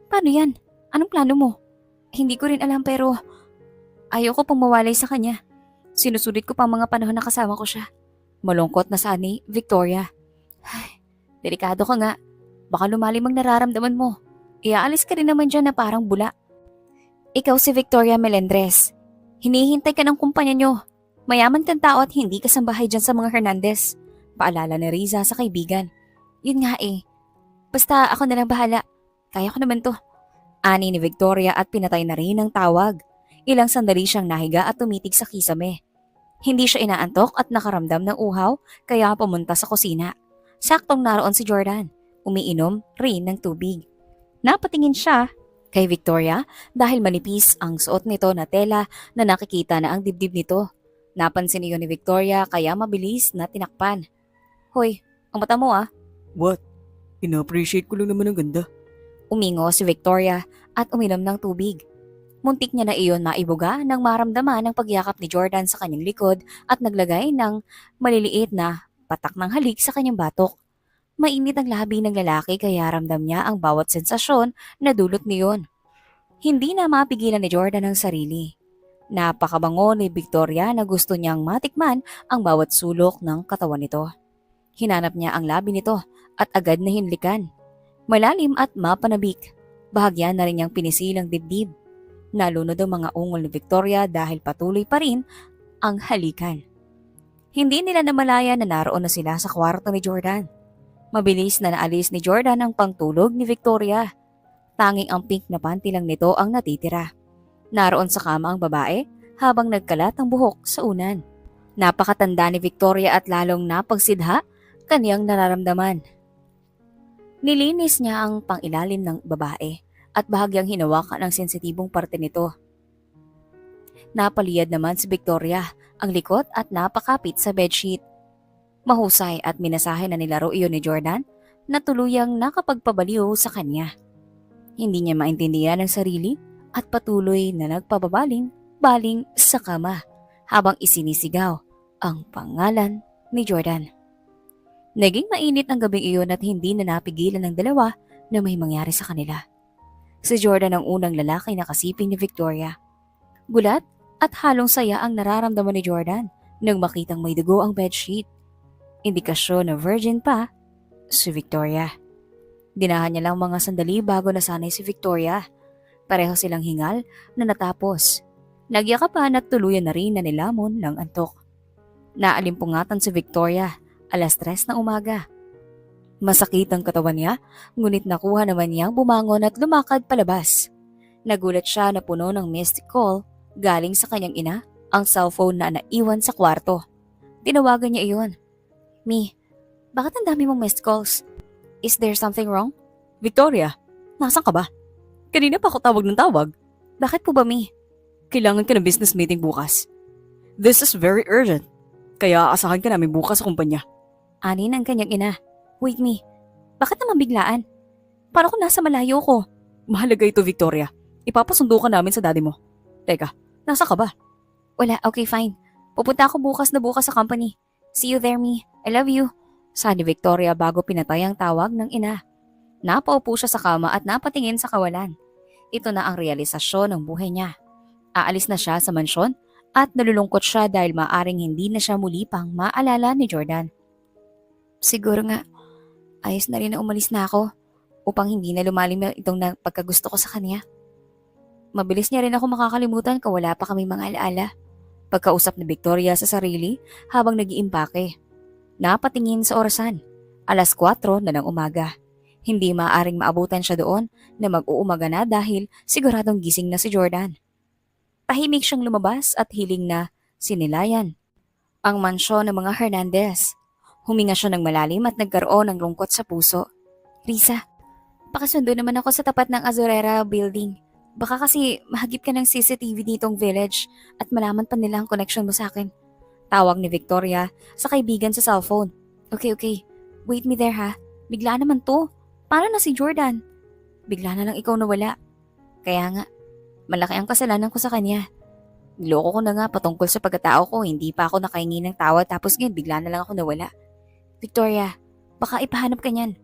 Paano yan? Anong plano mo? Hindi ko rin alam pero ayoko pang mawalay sa kanya. Sinusulit ko pa ang mga panahon na kasama ko siya. Malungkot na saan ni Victoria. Ay, delikado ka nga. Baka lumalim ang nararamdaman mo. Iaalis ka rin naman dyan na parang bula. Ikaw si Victoria Melendres. Hinihintay ka ng kumpanya nyo. Mayaman kang tao at hindi kasambahay dyan sa mga Hernandez. Paalala ni Riza sa kaibigan. Yun nga eh. Basta ako na lang bahala. Kaya ko naman to. Ani ni Victoria at pinatay na rin ang tawag. Ilang sandali siyang nahiga at tumitig sa kisame. Hindi siya inaantok at nakaramdam ng uhaw kaya pumunta sa kusina. Saktong naroon si Jordan. Umiinom rin ng tubig. Napatingin siya kay Victoria dahil manipis ang suot nito na tela na nakikita na ang dibdib nito. Napansin iyon ni Victoria kaya mabilis na tinakpan. Hoy, ang mata mo ah. What? Ina-appreciate ko lang naman ang ganda. Umingo si Victoria at uminom ng tubig. Muntik niya na iyon maibuga nang maramdaman ang pagyakap ni Jordan sa kanyang likod at naglagay ng maliliit na patak ng halik sa kanyang batok. Mainit ang labi ng lalaki kaya ramdam niya ang bawat sensasyon na dulot niyon. Hindi na mapigilan ni Jordan ang sarili. Napakabango ni Victoria na gusto niyang matikman ang bawat sulok ng katawan nito. Hinanap niya ang labi nito at agad na hinlikan. Malalim at mapanabik. Bahagyan na rin niyang pinisilang dibdib. Nalunod ang mga ungol ni Victoria dahil patuloy pa rin ang halikan. Hindi nila namalaya na naroon na sila sa kwarto ni Jordan. Mabilis na naalis ni Jordan ang pangtulog ni Victoria. Tanging ang pink na panty lang nito ang natitira. Naroon sa kama ang babae habang nagkalat ang buhok sa unan. Napakatanda ni Victoria at lalong napagsidha kaniyang nararamdaman. Nilinis niya ang pangilalim ng babae at bahagyang hinawakan ang sensitibong parte nito. Napaliyad naman si Victoria ang likod at napakapit sa bedsheet. Mahusay at minasahe na nilaro iyon ni Jordan na tuluyang nakapagpabaliw sa kanya. Hindi niya maintindihan ang sarili at patuloy na nagpababaling-baling sa kama habang isinisigaw ang pangalan ni Jordan. Naging mainit ang gabing iyon at hindi na napigilan ng dalawa na may mangyari sa kanila. Si Jordan ang unang lalaki na kasiping ni Victoria. Gulat at halong saya ang nararamdaman ni Jordan nang makitang may dugo ang bedsheet. Indikasyon na virgin pa si Victoria. Dinahan niya lang mga sandali bago nasanay si Victoria. Pareho silang hingal na natapos. Nagyakapan at tuluyan na rin na nilamon ng antok. Naalimpungatan si Victoria 3:00 ng umaga. Masakit ang katawan niya, ngunit nakuha naman niyang bumangon at lumakad palabas. Nagulat siya na puno ng missed call galing sa kanyang ina, ang cellphone na naiwan sa kwarto. Tinawagan niya iyon. Mi, bakit ang dami mong missed calls? Is there something wrong? Victoria, nasan ka ba? Kanina pa ako tawag ng tawag. Bakit po ba, Mi? Kailangan ka ng business meeting bukas. This is very urgent. Kaya aasahan ka namin bukas sa kumpanya. Anin ang kanyang ina. Wait, Mi. Bakit naman biglaan? Paano kung nasa malayo ko? Mahalaga ito, Victoria. Ipapasundo ka namin sa daddy mo. Teka, nasa ka ba? Wala, okay, fine. Pupunta ako bukas sa company. See you there, Mi. I love you. Sabi ni Victoria bago pinatay ang tawag ng ina. Napaupo siya sa kama at napatingin sa kawalan. Ito na ang realisasyon ng buhay niya. Aalis na siya sa mansyon at nalulungkot siya dahil maaring hindi na siya muli pang maalala ni Jordan. Siguro nga, ayos na rin na umalis na ako upang hindi na lumalim itong pagkagusto ko sa kanya. Mabilis niya rin ako makakalimutan kung wala pa kami mga alaala. Pagkausap ni Victoria sa sarili habang nag-iimpake. Napatingin sa orasan, 4:00 na ng umaga. Hindi maaaring maabutan siya doon na mag-uumaga na dahil siguradong gising na si Jordan. Tahimik siyang lumabas at hiling na sinilayan ang mansyon ng mga Hernandez. Huminga siya ng malalim at nagkaroon ng lungkot sa puso. Risa, pakasundo naman ako sa tapat ng Azurera building. Baka kasi mahagip ka ng CCTV ditong village at malaman pa nila ang connection mo sa akin. Tawag ni Victoria sa kaibigan sa cellphone. Okay. Wait me there ha. Bigla naman to. Paano na si Jordan? Bigla na lang ikaw nawala. Kaya nga, malaki ang kasalanan ko sa kanya. Niloko ko na nga patungkol sa pagkatao ko. Hindi pa ako nakahingi ng tawad tapos ngayon bigla na lang ako nawala. Victoria, baka ipahanap ka niyan.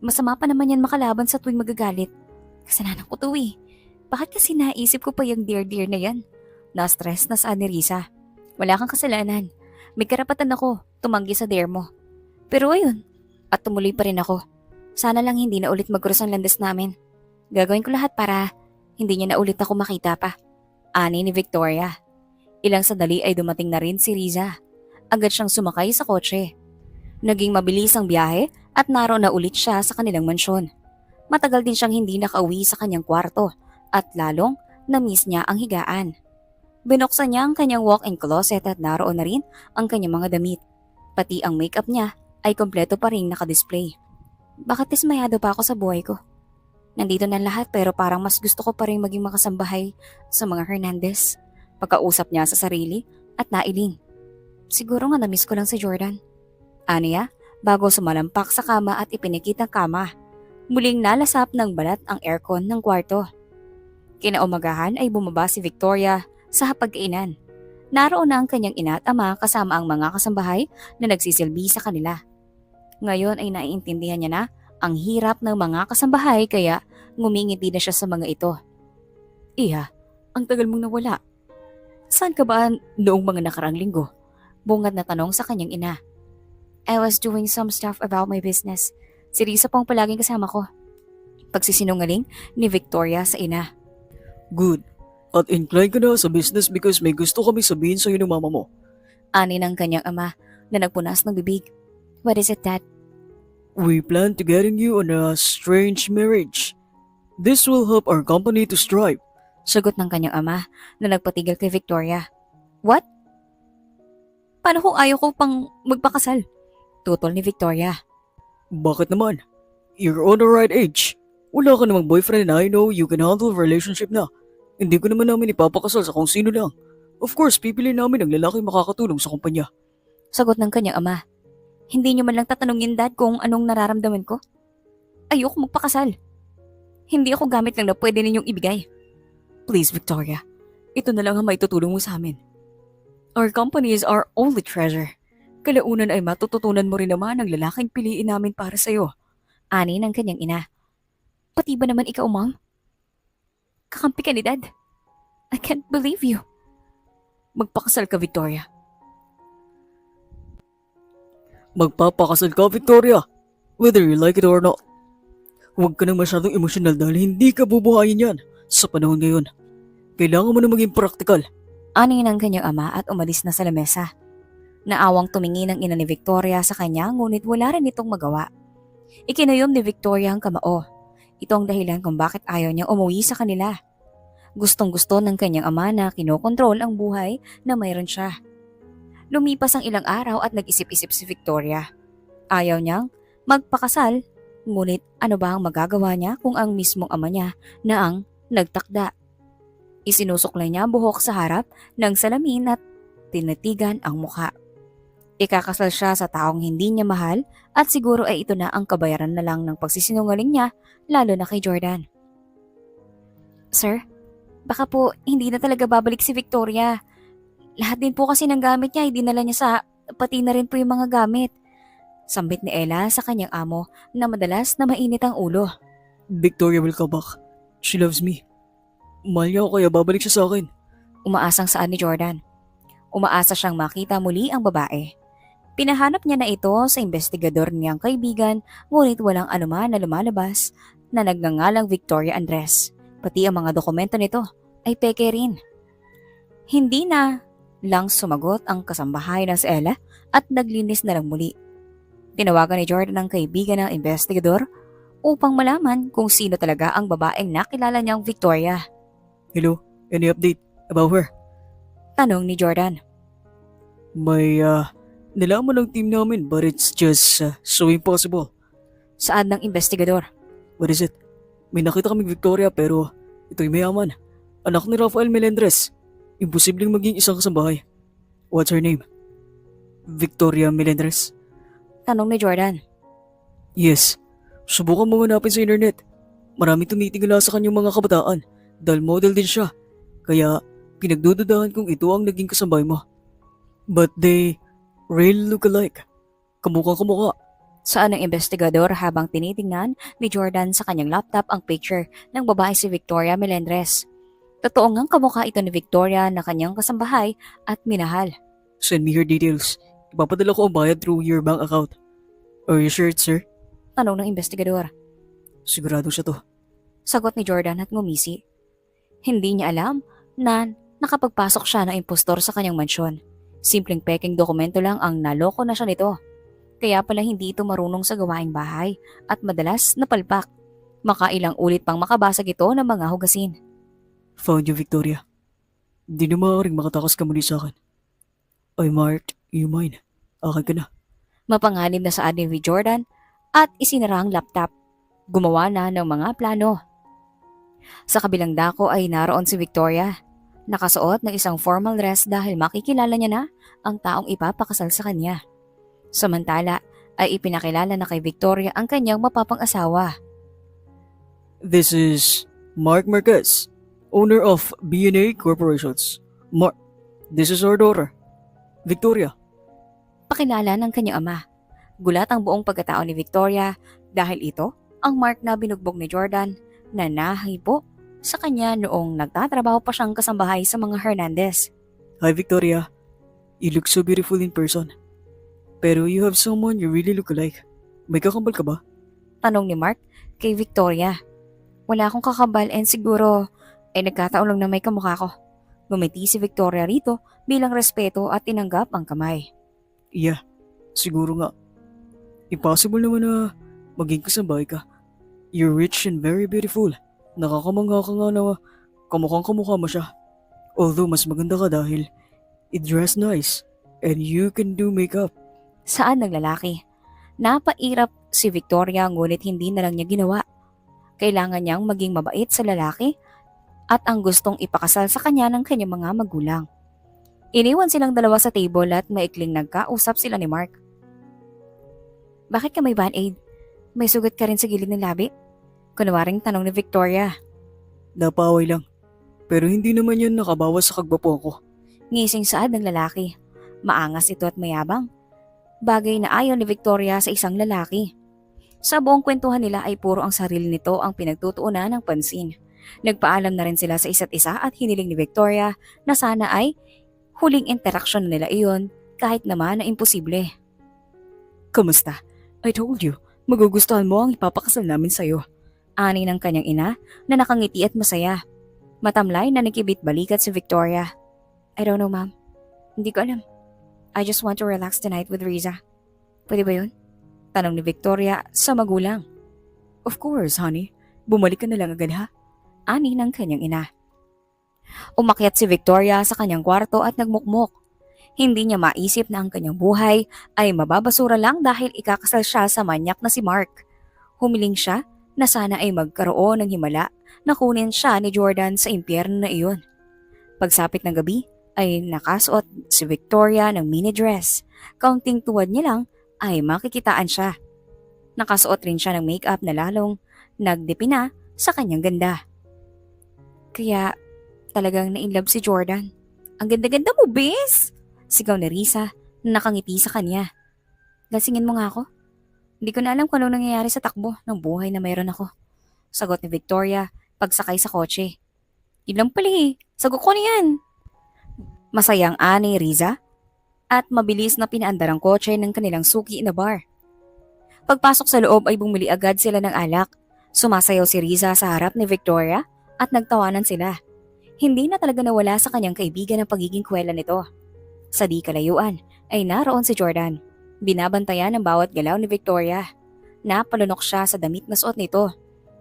Masama pa naman yan makalaban sa tuwing magagalit. Kasalanan ko to eh. Bakit kasi naisip ko pa yung dear na yan? Na-stress na saan ni Risa. Wala kang kasalanan. May karapatan ako tumanggi sa dare mo. Pero ayun, at tumuloy pa rin ako. Sana lang hindi na ulit magkrus ang landas namin. Gagawin ko lahat para hindi niya na ulit ako makita pa. Ani ni Victoria. Ilang sandali ay dumating na rin si Riza. Agad siyang sumakay sa kotse. Naging mabilis ang biyahe at naroon na ulit siya sa kanilang mansyon. Matagal din siyang hindi nakauwi sa kanyang kwarto at lalong na-miss niya ang higaan. Binuksan niya ang kanyang walk-in closet at naroon na rin ang kanyang mga damit. Pati ang makeup niya ay kompleto pa rin nakadisplay. Bakit dismayado pa ako sa buhay ko? Nandito na lahat pero parang mas gusto ko pa rin maging makasambahay sa mga Hernandez. Pagkausap niya sa sarili at nailing. Siguro nga na-miss ko lang si Jordan. Aniya, bago sumalampak sa kama at ipinikit ang kama. Muling nalasap ng balat ang aircon ng kwarto. Kinaumagahan ay bumaba si Victoria sa hapagkainan. Naroon na ang kanyang ina at ama kasama ang mga kasambahay na nagsisilbi sa kanila. Ngayon ay naiintindihan niya na ang hirap ng mga kasambahay kaya ngumingiti na siya sa mga ito. Iha, ang tagal mong nawala. Saan ka ba noong mga nakarang linggo? Bungad na tanong sa kanyang ina. I was doing some stuff about my business. Si Risa po ang palaging kasama ko. Pagsisinungaling ni Victoria sa ina. Good. At inclined ka na sa business because may gusto kami sabihin sa'yo ng mama mo. Ani ng kanyang ama na nagpunas ng bibig. What is it, Dad? We plan to getting you on a strange marriage. This will help our company to strive. Sagot ng kanyang ama na nagpatigil kay Victoria. What? Paano kung ayaw ko pang magpakasal? Tutol ni Victoria. Bakit naman? You're on the right age. Wala ka namang boyfriend and I know you can handle a relationship na. Hindi ko naman namin ipapakasal sa kung sino lang. Of course, pipili namin ang lalaki makakatulong sa kumpanya. Sagot ng kanyang ama. Hindi niyo man lang tatanungin dad kung anong nararamdaman ko? Ayoko magpakasal. Hindi ako gamit lang na pwede ninyong ibigay. Please, Victoria. Ito na lang ang maitutulong mo sa amin. Our company is our only treasure. Kalaunan ay matututunan mo rin naman ang lalaking piliin namin para sa'yo. Ani ng kanyang ina. Pati ba naman ikaw, mom? Kakampi ka ni dad. I can't believe you. Magpakasal ka, Victoria. Magpapakasal ka, Victoria. Whether you like it or not. Huwag ka nang masyadong emosyonal dahil hindi ka bubuhayin yan sa panahon ngayon. Kailangan mo na maging praktikal. Ani ng kanyang ama at umalis na sa lamesa. Naawang tumingin ang ina ni Victoria sa kanya ngunit wala rin itong magawa. Ikinayom ni Victoria ang kamao. Ito ang dahilan kung bakit ayaw niyang umuwi sa kanila. Gustong-gusto ng kanyang ama na kinokontrol ang buhay na mayroon siya. Lumipas ang ilang araw at nag-isip-isip si Victoria. Ayaw niyang magpakasal, ngunit ano ba ang magagawa niya kung ang mismong ama niya na ang nagtakda? Isinusuklay niya ang buhok sa harap ng salamin at tinitigan ang mukha. Ikakasal siya sa taong hindi niya mahal at siguro ay ito na ang kabayaran na lang ng pagsisinungaling niya lalo na kay Jordan. Sir, baka po hindi na talaga babalik si Victoria. Lahat din po kasi ng gamit niya, dinala niya sa pati na rin po yung mga gamit. Sambit ni Ella sa kanyang amo na madalas na mainit ang ulo. Victoria will come back. She loves me. Mahal niya ako kaya babalik siya sa akin. Umaasang saan ni Jordan. Umaasa siyang makita muli ang babae. Pinahanap niya na ito sa investigador niyang kaibigan ngunit walang anuman na lumalabas na nagngangalang Victoria Andres. Pati ang mga dokumento nito ay peke rin. Hindi na lang sumagot ang kasambahay ng si Ella at naglinis na lang muli. Tinawagan ni Jordan ang kaibigan ng investigador upang malaman kung sino talaga ang babaeng nakilala niyang Victoria. Hello, any update about her? Tanong ni Jordan. May nalaman ng team namin but it's just so impossible. Saan ng investigador? What is it? May nakita kaming Victoria pero ito'y mayaman. Anak ni Rafael Melendres. Imposibleng maging isang kasambahay. What's her name? Victoria Melendres? Tanong ni Jordan. Yes. Subukan mo hanapin sa internet. Maraming tumitingala sa kanyang mga kabataan dahil model din siya. Kaya pinagdududahan kung ito ang naging kasambahay mo. But they really look alike. Kamukhang kamukha. Saan ang investigador habang tinitingnan ni Jordan sa kanyang laptop ang picture ng babae si Victoria Melendres. Totoo ngang kamukha ito ni Victoria na kanyang kasambahay at minahal. Send me your details. Ipapadala ko ang bayad through your bank account. Are you sure it's her? Tanong ng investigador. Sigurado siya to. Sagot ni Jordan at ngumisi. Hindi niya alam na nakapagpasok siya ng impostor sa kanyang mansyon. Simpleng peking dokumento lang ang naloko na siya nito. Kaya pala hindi ito marunong sa gawaing bahay at madalas napalpak. Makailang ulit pang makabasag ito ng mga hugasin. Found you, Victoria. Di na maaaring makatakas ka muli sa akin. I'm Art, you mine. Akin ka na. Mapanganib na sa ni Jordan at isinara ang laptop. Gumawa na ng mga plano. Sa kabilang dako ay naroon si Victoria. Nakasuot ng isang formal dress dahil makikilala niya na ang taong ipapakasal sa kanya. Samantala ay ipinakilala na kay Victoria ang kanyang mapapang-asawa. This is Mark Marquez, owner of B&A Corporations. Mark, this is our daughter, Victoria. Pakilala ng kanyang ama. Gulat ang buong pagkatao ni Victoria dahil ito ang Mark na binugbog ni Jordan na nahipo sa kanya noong nagtatrabaho pa siyang kasambahay sa mga Hernandez. Hi, Victoria. You look so beautiful in person. Pero you have someone you really look alike. May kakambal ka ba? Tanong ni Mark kay Victoria. Wala akong kakambal and siguro ay nagkataon lang na may kamukha ko. Ngumiti si Victoria rito bilang respeto at tinanggap ang kamay. Yeah, siguro nga. Impossible naman na maging kasabay ka. You're rich and very beautiful. Nakakamangha ka nga na kamukhang kamukha mo siya. Although mas maganda ka dahil you dress nice and you can do makeup. Saan ng lalaki? Napairap si Victoria ngunit hindi na lang niya ginawa. Kailangan niyang maging mabait sa lalaki at ang gustong ipakasal sa kanya ng kanyang mga magulang. Iniwan silang dalawa sa table at maikling nagkausap sila ni Mark. Bakit ka may band-aid? May sugat ka rin sa gilid ng labi? Kunwaring tanong ni Victoria. Napaway lang. Pero hindi naman yun nakabawas sa kagwapo ko. Ngising saad ng lalaki. Maangas ito at mayabang. Bagay na ayaw ni Victoria sa isang lalaki. Sa buong kwentuhan nila ay puro ang sarili nito ang pinagtutuunan ng pansin. Nagpaalam na rin sila sa isa't isa at hiniling ni Victoria na sana ay huling interaksyon nila iyon kahit naman na imposible. Kamusta? I told you, magugustuhan mo ang ipapakasal namin sa'yo. Ani ng kanyang ina na nakangiti at masaya. Matamlay na nakibit-balikat si Victoria. I don't know, ma'am. Hindi ko alam. I just want to relax tonight with Riza. Pwede ba yun? Tanong ni Victoria sa magulang. Of course, honey. Bumalik ka na lang agad ha. Ani ng kanyang ina. Umakyat si Victoria sa kanyang kwarto at nagmukmok. Hindi niya maisip na ang kanyang buhay ay mababasura lang dahil ikakasal siya sa manyak na si Mark. Humiling siya na sana ay magkaroon ng himala na kunin siya ni Jordan sa impyerno na iyon. Pagsapit ng gabi ay nakasuot si Victoria ng mini dress. Kaunting tuwad niya lang ay makikitaan siya. Nakasuot rin siya ng makeup na lalong nagdipina sa kanyang ganda. Kaya talagang na-inlove si Jordan. Ang ganda-ganda mo, bes! Sigaw ni Riza na nakangiti sa kanya. Lasingin mo nga ako. Hindi ko na alam kung anong nangyayari sa takbo ng buhay na mayroon ako. Sagot ni Victoria pagsakay sa kotse. Yun lang pala eh. Sagot ko na yan. Masayang ani Riza at mabilis na pinaandar ang kotse ng kanilang suki na bar. Pagpasok sa loob ay bumili agad sila ng alak. Sumasayaw si Riza sa harap ni Victoria at nagtawanan sila. Hindi na talaga nawala sa kanyang kaibigan ang pagiging kwela nito. Sa di kalayuan ay naroon si Jordan. Binabantayan ang bawat galaw ni Victoria. Napalunok siya sa damit na suot nito.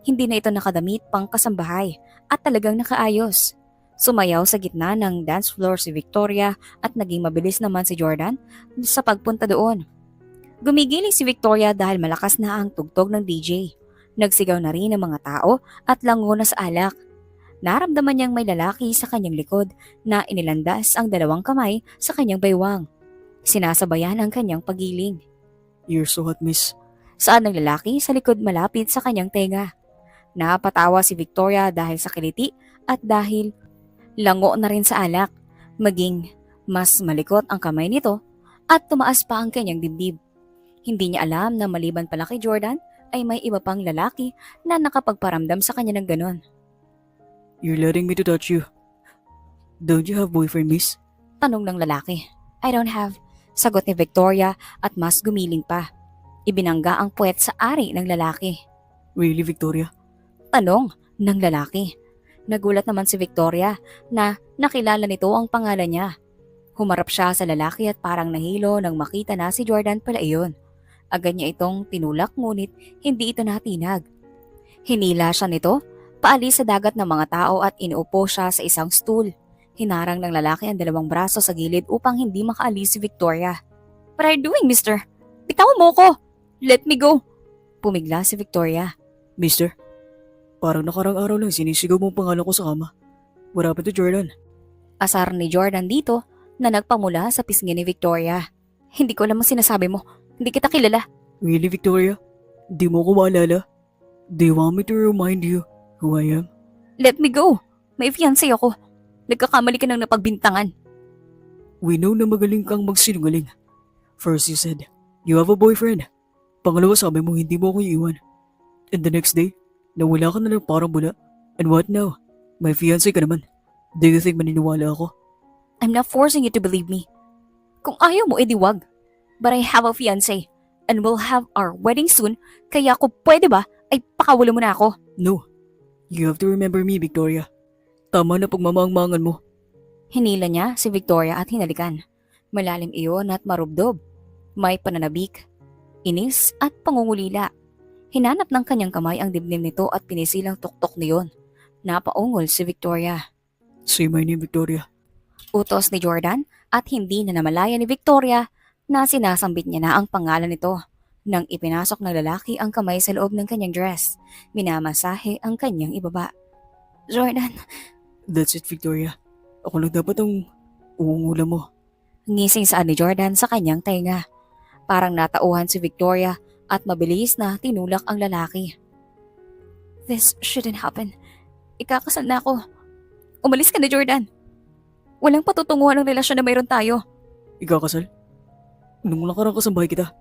Hindi na ito nakadamit pang kasambahay at talagang nakaayos. Sumayaw sa gitna ng dance floor si Victoria at naging mabilis naman si Jordan sa pagpunta doon. Gumigiling si Victoria dahil malakas na ang tugtog ng DJ. Nagsigaw na rin ang mga tao at lango na sa alak. Naramdaman niyang may lalaki sa kanyang likod na inilandas ang dalawang kamay sa kanyang baywang. Sinasabayan ang kanyang pagiling. You're so hot, miss. Saan ng lalaki sa likod malapit sa kanyang tenga. Napatawa si Victoria dahil sa kiliti at dahil lango na rin sa alak. Maging mas malikot ang kamay nito at tumaas pa ang kanyang dibdib. Hindi niya alam na maliban pala kay Jordan ay may iba pang lalaki na nakapagparamdam sa kanya ng ganon. You're letting me to touch you. Don't you have boyfriend, miss? Tanong ng lalaki. I don't have. Sagot ni Victoria at mas gumiling pa. Ibinangga ang puwet sa ari ng lalaki. Really, Victoria? Tanong ng lalaki. Nagulat naman si Victoria na nakilala nito ang pangalan niya. Humarap siya sa lalaki at parang nahilo nang makita na si Jordan pala iyon. Agad niya itong tinulak ngunit hindi ito natinag. Hinila siya nito, paalis sa dagat ng mga tao at inuupo siya sa isang stool. Hinarang ng lalaki ang dalawang braso sa gilid upang hindi makaalis si Victoria. What are you doing, mister? Bitawan mo ko! Let me go! Pumigla si Victoria. Mister, parang nakarang araw lang sinisigaw mong pangalan ko sa kama. What happened to Jordan? Asar ni Jordan dito na nagpamula sa pisngi ni Victoria. Hindi ko alam ang sinasabi mo. Hindi kita kilala. Really, Victoria? Di mo ko maalala? Do you want me to remind you who I am? Let me go! May fiancé ako. Nagkakamali ka ng napagbintangan. We know na magaling kang magsinungaling. First you said, you have a boyfriend. Pangalawa sabi mo hindi mo ako iiwan. And the next day, nawala ka na lang parang bula. And what now? May fiancé ka naman. Do you think maniniwala ako? I'm not forcing you to believe me. Kung ayaw mo, edi wag. But I have a fiancé. And we'll have our wedding soon. Kaya kung pwede ba, ay pakawala mo na ako. No. You have to remember me, Victoria. Tama na pagmamangmangan mo. Hinila niya si Victoria at hinalikan. Malalim iyon at marubdob. May pananabik, inis at pangungulila. Hinanap ng kanyang kamay ang dibdib nito at pinisilang tuktok niyon. Napaungol si Victoria. Say my name, Victoria. Utos ni Jordan at hindi na namalaya ni Victoria na sinasambit niya na ang pangalan nito. Nang ipinasok ng lalaki ang kamay sa loob ng kanyang dress, minamasahe ang kanyang ibaba. Jordan, That's it, Victoria. Ako lang dapat ang uungula mo. ngising saan ni Jordan sa kanyang tainga. Parang natauhan si Victoria at mabilis na tinulak ang lalaki. This shouldn't happen. Ikakasal na ako. Umalis ka na, Jordan. Walang patutunguhan ng relasyon na mayroon tayo. Ikakasal? Nung nakarang kasambahay kita.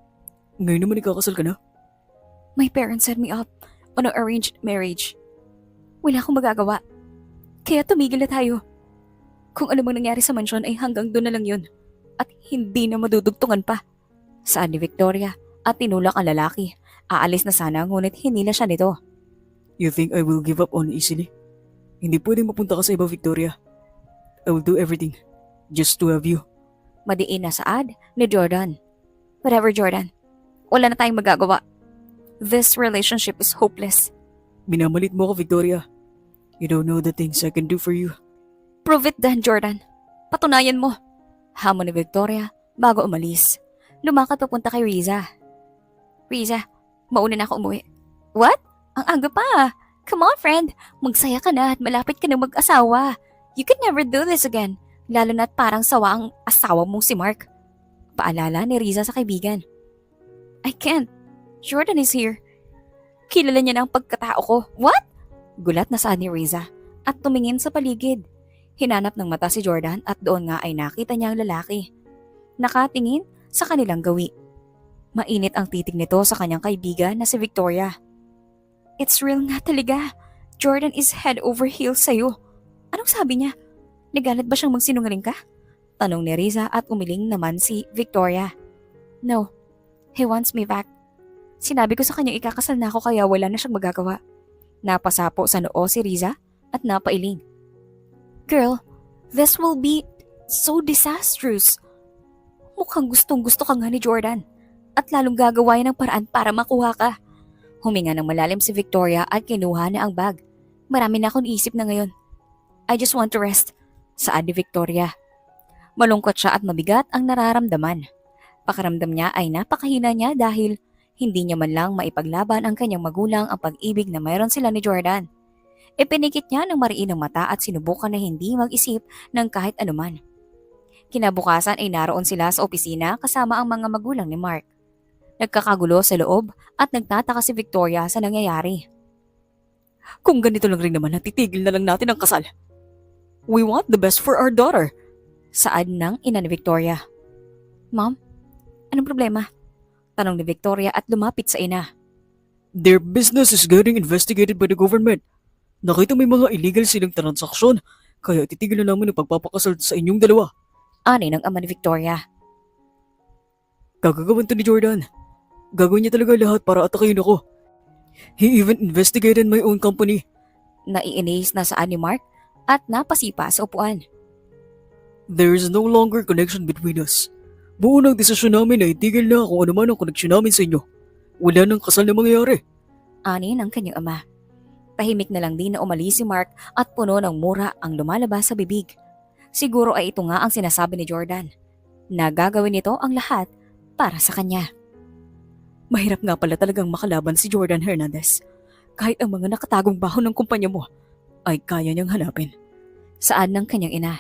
Ngayon naman ikakasal ka na? My parents set me up on an arranged marriage. Wala akong magagawa. Kaya tumigil na tayo. Kung ano mang nangyari sa mansyon ay hanggang doon na lang yun. At hindi na madudugtungan pa. Saan ni Victoria at tinulak ang lalaki. Aalis na sana ngunit hinila siya nito. You think I will give up on easily? Hindi pwedeng mapunta ka sa iba, Victoria. I will do everything just to have you. Madiin na saad ni Jordan. Whatever, Jordan. Wala na tayong magagawa. This relationship is hopeless. Minamalit mo ako, Victoria. You don't know the things I can do for you. Prove it then, Jordan. Patunayan mo. Hamon ni Victoria bago umalis. Lumakad papunta kay Riza. Riza, mauna na ako umuwi. What? Ang aga pa. Come on, friend. Magsaya ka na at malapit ka na mag-asawa. You can never do this again. Lalo na't parang sawa ang asawa mong si Mark. Paalala ni Riza sa kaibigan. I can't. Jordan is here. Kilala niya na ang pagkatao ko. What? Gulat na saan ni Riza at tumingin sa paligid. Hinanap ng mata si Jordan at doon nga ay nakita niya ang lalaki. Nakatingin sa kanilang gawi. Mainit ang titig nito sa kanyang kaibigan na si Victoria. It's real nga talaga. Jordan is head over heels sa'yo. Anong sabi niya? Nagalit ba siyang magsinungaling ka? Tanong ni Riza at umiling naman si Victoria. No, he wants me back. Sinabi ko sa kanya ikakasal na ako kaya wala na siyang magagawa. Napasapo sa noo si Riza at napailing. Girl, this will be so disastrous. Mukhang gustong-gusto ka nga ni Jordan at lalong gagawain ng paraan para makuha ka. Huminga ng malalim si Victoria at kinuha na ang bag. Marami na akong isip na ngayon. I just want to rest. Saad ni Victoria. Malungkot siya at mabigat ang nararamdaman. Pakiramdam niya ay napakahina niya dahil hindi niya man lang maipaglaban ang kanyang magulang ang pag-ibig na mayroon sila ni Jordan. Ipinikit niya ng mariin ang mata at sinubukan na hindi mag-isip ng kahit anuman. Kinabukasan ay naroon sila sa opisina kasama ang mga magulang ni Mark. Nagkakagulo sa loob at nagtataka si Victoria sa nangyayari. Kung ganito lang rin naman, titigil na lang natin ang kasal. We want the best for our daughter. Saad ng ina ni Victoria. Mom, anong problema? Tanong ni Victoria at lumapit sa ina. Their business is getting investigated by the government. Nakita may mga illegal silang transaksyon, kaya titigil na namin ang pagpapakasal sa inyong dalawa. Ani ng ama ni Victoria. Gagagawan to ni Jordan. Gagawin niya talaga lahat para atakayin ako. He even investigated my own company. Naiinis na saan ni Mark at napasipa sa upuan. There is no longer connection between us. Buo ng desisyon namin na itigil na kung ano man ang koneksyon namin sa inyo. Wala nang kasal na mangyayari. Ani ng kanyang ama. Tahimik na lang din na umalis si Mark at puno ng mura ang lumalabas sa bibig. Siguro ay ito nga ang sinasabi ni Jordan. Nagagawin nito ang lahat para sa kanya. Mahirap nga pala talagang makalaban si Jordan Hernandez. Kahit ang mga nakatagong baho ng kumpanya mo ay kaya niyang hanapin. Saan ng kanyang ina.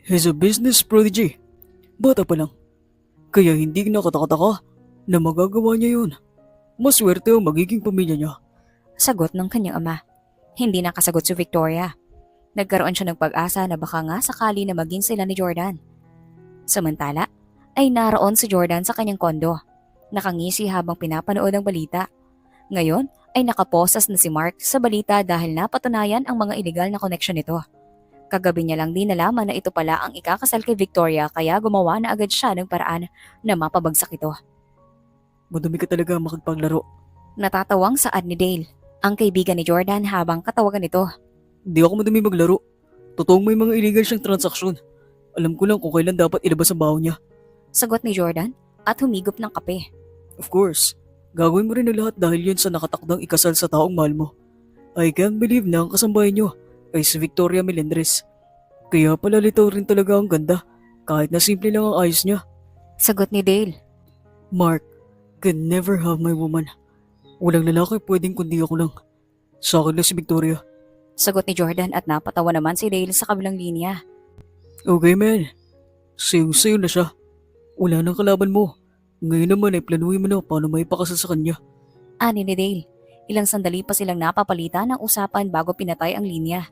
He's a business prodigy. Bata pa lang. Kaya hindi nakatakataka na magagawa niya yun. Maswerte ang magiging pamilya niya. Sagot ng kanyang ama. Hindi nakasagot si Victoria. Nagkaroon siya ng pag-asa na baka nga sakali na maging sila ni Jordan. Samantala, ay naroon si Jordan sa kanyang kondo. Nakangisi habang pinapanood ang balita. Ngayon ay nakaposas na si Mark sa balita dahil napatunayan ang mga illegal na koneksyon nito. Kagabi niya lang din nalaman na ito pala ang ikakasal kay Victoria kaya gumawa na agad siya ng paraan na mapabagsak ito. Madumi ka talaga makagpaglaro. Natatawang saad ni Dale, ang kaibigan ni Jordan habang katawagan ito. Di ako madumi maglaro. Totoong may mga illegal siyang transaksyon. Alam ko lang kung kailan dapat ilabas ang baho niya. Sagot ni Jordan at humigop ng kape. Of course, Gagawin mo rin ang lahat dahil yun sa nakatakdang ikasal sa taong mahal mo. I can't believe na ang kasambahay niyo ay si Victoria Melendres. Kaya pala litaw rin talaga ang ganda kahit na simple lang ang ayos niya. Sagot ni Dale. Mark, can never have my woman. Walang lalaki pwedeng kundi ako lang. Sa akin lang si Victoria. Sagot ni Jordan at napatawa naman si Dale sa kabilang linya. Okay man, sayo na siya. Wala nang kalaban mo. Ngayon naman ay planuhin mo na paano may pakasal sa kanya. Ani ni Dale. Ilang sandali pa silang napapalitan ng usapan bago pinatay ang linya.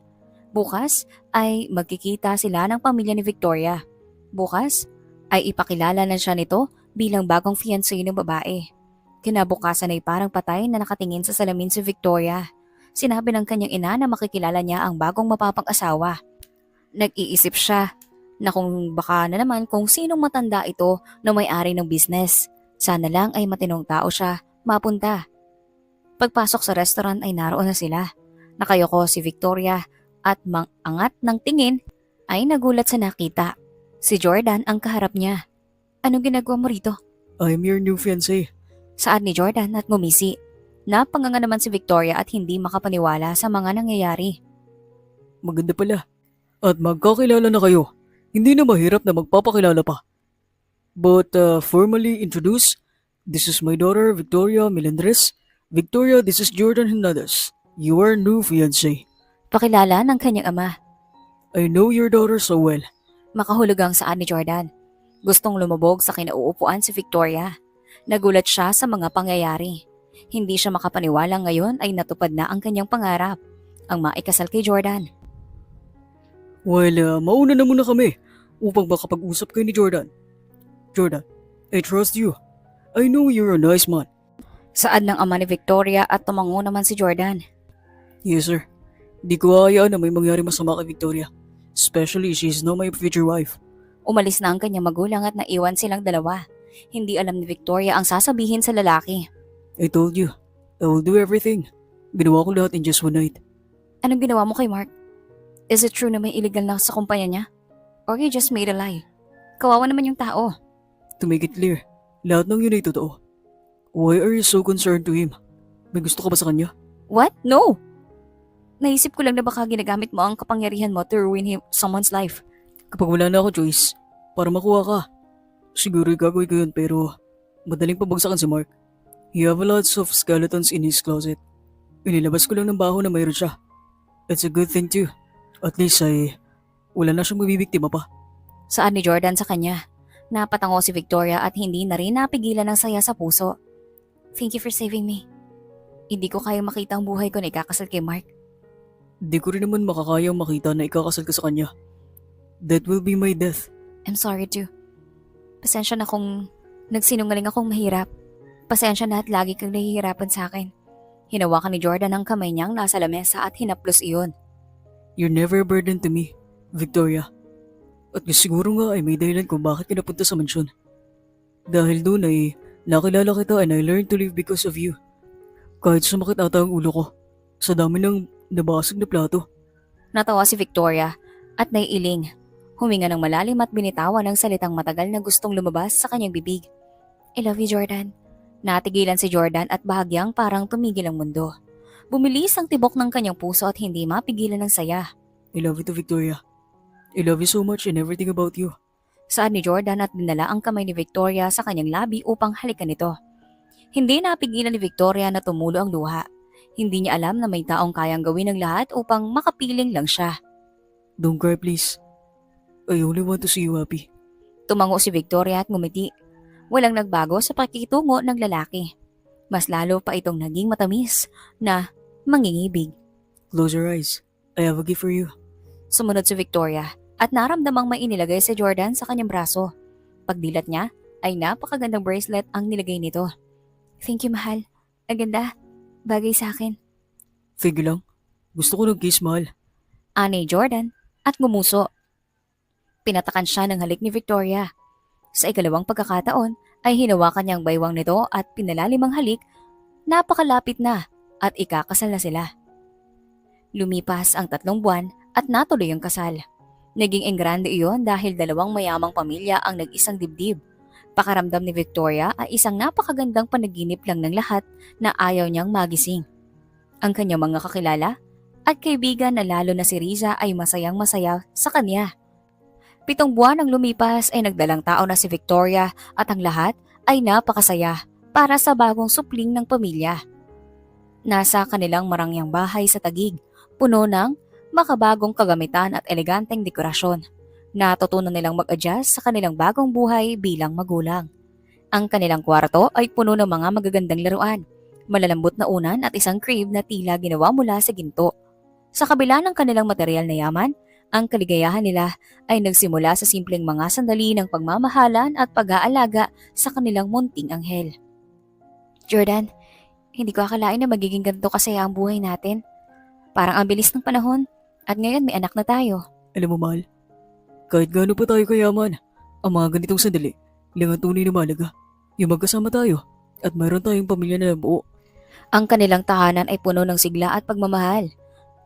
Bukas ay magkikita sila ng pamilya ni Victoria. Bukas ay ipakilala na siya nito bilang bagong fiancé ng babae. Kinabukasan ay parang patay na nakatingin sa salamin si Victoria. Sinabi ng kanyang ina na makikilala niya ang bagong mapapang-asawa. Nag-iisip siya na kung baka na naman kung sinong matanda ito na may-ari ng business. Sana lang ay matinong tao siya, mapunta. Pagpasok sa restaurant ay naroon na sila. Nakayoko si Victoria at mang-angat ng tingin ay nagulat sa nakita. Si Jordan ang kaharap niya. Anong ginagawa mo rito? I'm your new fiancé. Saad ni Jordan at ngumisi. Napanganga naman si Victoria at hindi makapaniwala sa mga nangyayari. Maganda pala. At magkakilala na kayo. Hindi na mahirap na magpapakilala pa. But formally introduce, this is my daughter Victoria Melendres. Victoria, this is Jordan Hernandez, your new fiancé. Pakilala ng kanyang ama. I know your daughter so well. Makahulugang saad ni Jordan. Gustong lumubog sa kinauupuan si Victoria. Nagulat siya sa mga pangyayari. Hindi siya makapaniwala ngayon ay natupad na ang kanyang pangarap, ang maikasal kay Jordan. Well, mauna na muna kami upang makapag-usap kayo ni Jordan. Jordan, I trust you. I know you're a nice man. Saad ng ama ni Victoria at tumango naman si Jordan. Yes, sir. Di ko hayaan na may mangyari masama kay Victoria. Especially she's now my future wife. Umalis na ang kanyang magulang at naiwan silang dalawa. Hindi alam ni Victoria ang sasabihin sa lalaki. I told you, I will do everything. Ginawa ko lahat in just one night. Anong ginawa mo kay Mark? Is it true na may illegal na sa kumpanya niya? Or you just made a lie? Kawawa naman yung tao. To make it clear, lahat ng yun ay totoo. Why are you so concerned to him? May gusto ka ba sa kanya? What? No! Naisip ko lang na baka ginagamit mo ang kapangyarihan mo to ruin someone's life. Kapag wala na ako choice, para makuha ka. Siguro gagawin ko yun pero madaling pabagsakan si Mark. He have lots of skeletons in his closet. Inilabas ko lang ng baho na mayroon siya. It's a good thing too. At least ay wala na siyang mabibiktima pa. Saan ni Jordan sa kanya? Napatango si Victoria at hindi na rin napigilan ng saya sa puso. Thank you for saving me. Hindi ko kayang makita ang buhay ko na ikakasal kay Mark. Di ko rin naman makakayang makita na ikakasal ka sa kanya. That will be my death. I'm sorry too. Pasensya na kung nagsinungaling akong mahirap. Pasensya na at lagi kang nahihirapan sa akin. Hinawakan ni Jordan ang kamay niyang nasa lamesa at hinaplos iyon. You're never a burden to me, Victoria. At siguro nga ay may dahilan kung bakit ka napunta sa mansyon. Dahil doon ay nakilala kita and I learned to live because of you. Kahit sumakit ata ang ulo ko, sa dami ng nabasag na plato. Natawa si Victoria at naiiling. Huminga ng malalim at binitawan ng salitang matagal na gustong lumabas sa kanyang bibig. I love you, Jordan. Natigilan si Jordan at bahagyang parang tumigil ang mundo. Bumilis ang tibok ng kanyang puso at hindi mapigilan ng saya. I love you too, Victoria. I love you so much and everything about you. Saad ni Jordan at dinala ang kamay ni Victoria sa kanyang labi upang halikan ito. Hindi napigilan ni Victoria na tumulo ang luha. Hindi niya alam na may taong kayang gawin ng lahat upang makapiling lang siya. Don't cry please. I only want to see you happy. Tumango si Victoria at ngumiti. Walang nagbago sa pakikitungo ng lalaki. Mas lalo pa itong naging matamis na mangingibig. Close your eyes. I have a gift for you. Sumunod si Victoria at naramdamang may inilagay si Jordan sa kanyang braso. Pagdilat niya ay napakagandang bracelet ang nilagay nito. Thank you, mahal. Ang ganda. Bagay sa akin. Sige lang. Gusto ko ng kiss, mahal. Ani Jordan at ngumuso. Pinatakan siya ng halik ni Victoria. Sa ikalawang pagkakataon ay hinawakan niya ang baywang nito at pinalalim ang halik. Napakalapit na at ikakasal na sila. Lumipas ang 3 buwan at natuloy ang kasal. Naging engrande iyon dahil 2 mayamang pamilya ang nag-isang dibdib. Pakaramdam ni Victoria ay isang napakagandang panaginip lang ng lahat na ayaw niyang magising. Ang kanyang mga kakilala at kaibigan na lalo na si Riza ay masayang masaya sa kanya. 7 buwan ang lumipas ay nagdalang tao na si Victoria at ang lahat ay napakasaya para sa bagong supling ng pamilya. Nasa kanilang marangyang bahay sa Taguig, puno ng makabagong kagamitan at eleganteng dekorasyon. Natutunan nilang mag-adjust sa kanilang bagong buhay bilang magulang. Ang kanilang kwarto ay puno ng mga magagandang laruan, malalambot na unan at isang crib na tila ginawa mula sa ginto. Sa kabila ng kanilang material na yaman, ang kaligayahan nila ay nagsimula sa simpleng mga sandali ng pagmamahalan at pag-aalaga sa kanilang munting anghel. Jordan, hindi ko akalain na magiging ganito kasaya ang buhay natin. Parang ang bilis ng panahon at ngayon may anak na tayo. Alam mo, mahal, kahit gaano pa tayo kayaman, ang mga ganitong sandali, lang ang tunay na mahalaga. Yung magkasama tayo at mayroon tayong pamilya na nabuo. Ang kanilang tahanan ay puno ng sigla at pagmamahal.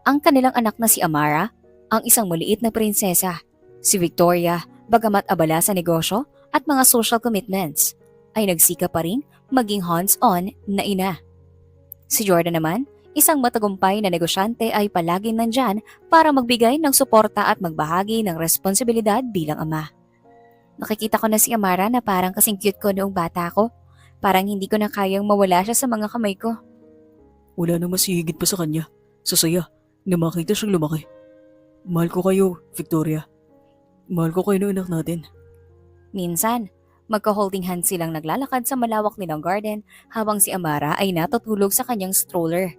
Ang kanilang anak na si Amara, ang isang maliit na prinsesa. Si Victoria, bagamat abala sa negosyo at mga social commitments, ay nagsika pa rin maging hands-on na ina. Si Jordan naman, isang matagumpay na negosyante ay palaging nandyan para magbigay ng suporta at magbahagi ng responsibilidad bilang ama. Nakikita ko na si Amara na parang kasing cute ko noong bata ko. Parang hindi ko na kayang mawala siya sa mga kamay ko. Wala nang mas hihigit pa sa kanya. Sa saya na makita siyang lumaki. Mahal ko kayo, Victoria. Mahal ko kayo ng anak natin. Minsan, magka-holding hands silang naglalakad sa malawak nilang garden habang si Amara ay natutulog sa kanyang stroller.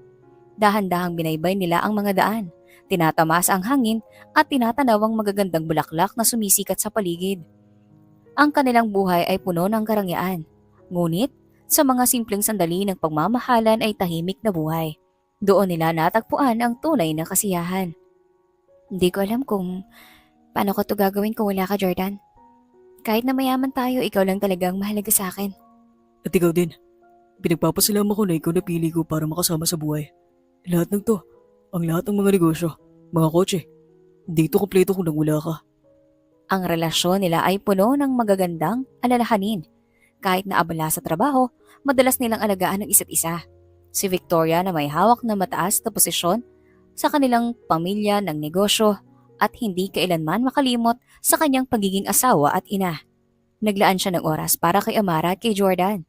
Dahan-dahang binaybay nila ang mga daan, tinatamas ang hangin at tinatanaw ang magagandang bulaklak na sumisikat sa paligid. Ang kanilang buhay ay puno ng karangyaan. Ngunit, sa mga simpleng sandali ng pagmamahalan ay tahimik na buhay. Doon nila natagpuan ang tunay na kasiyahan. Hindi ko alam kung paano ko to gagawin kung wala ka, Jordan. Kahit na mayaman tayo, ikaw lang talagang mahalaga sa akin. At ikaw din. Pinagpapasalamat ko na ikaw napili ko para makasama sa buhay. Lahat ng to, ang lahat ng mga negosyo, mga kotse, dito kompleto kung nang wala ka. Ang relasyon nila ay puno ng magagandang alalahanin. Kahit na abala sa trabaho, madalas nilang alagaan ng isa't isa. Si Victoria na may hawak na mataas na posisyon sa kanilang pamilya ng negosyo at hindi kailanman makalimot sa kanyang pagiging asawa at ina. Naglaan siya ng oras para kay Amara at kay Jordan.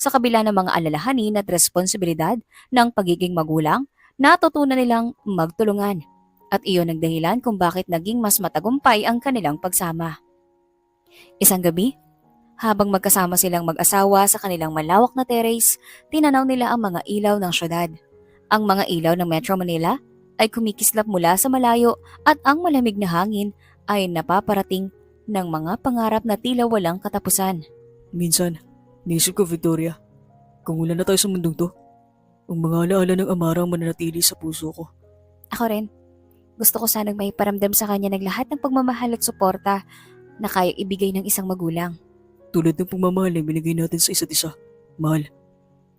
Sa kabila ng mga alalahanin at responsibilidad ng pagiging magulang, natutunan nilang magtulungan. At iyon ang dahilan kung bakit naging mas matagumpay ang kanilang pagsama. Isang gabi, habang magkasama silang mag-asawa sa kanilang malawak na terrace, tinanaw nila ang mga ilaw ng syudad. Ang mga ilaw ng Metro Manila ay kumikislap mula sa malayo at ang malamig na hangin ay napaparating ng mga pangarap na tila walang katapusan. Minsan, naisip ko, Victoria, kung wala na tayo sa mundong to, ang mga alaala ng Amara ang mananatili sa puso ko. Ako rin. Gusto ko sanang may paramdam sa kanya ng lahat ng pagmamahal at suporta na kaya ibigay ng isang magulang. Tulad ng pagmamahal na binigay natin sa isa't isa. Mahal,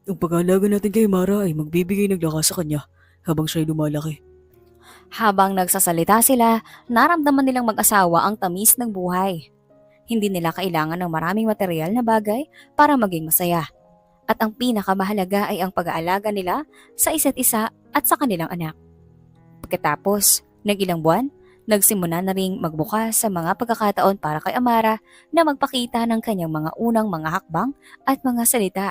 ang pag-aalaga natin kay Amara ay magbibigay ng lakas sa kanya habang siya'y lumalaki. Habang nagsasalita sila, naramdaman nilang mag-asawa ang tamis ng buhay. Hindi nila kailangan ng maraming material na bagay para maging masaya. At ang pinakamahalaga ay ang pag-aalaga nila sa isa't isa at sa kanilang anak. Pagkatapos ng ilang buwan, nagsimula na ring magbukas sa mga pagkakataon para kay Amara na magpakita ng kanyang mga unang mga hakbang at mga salita.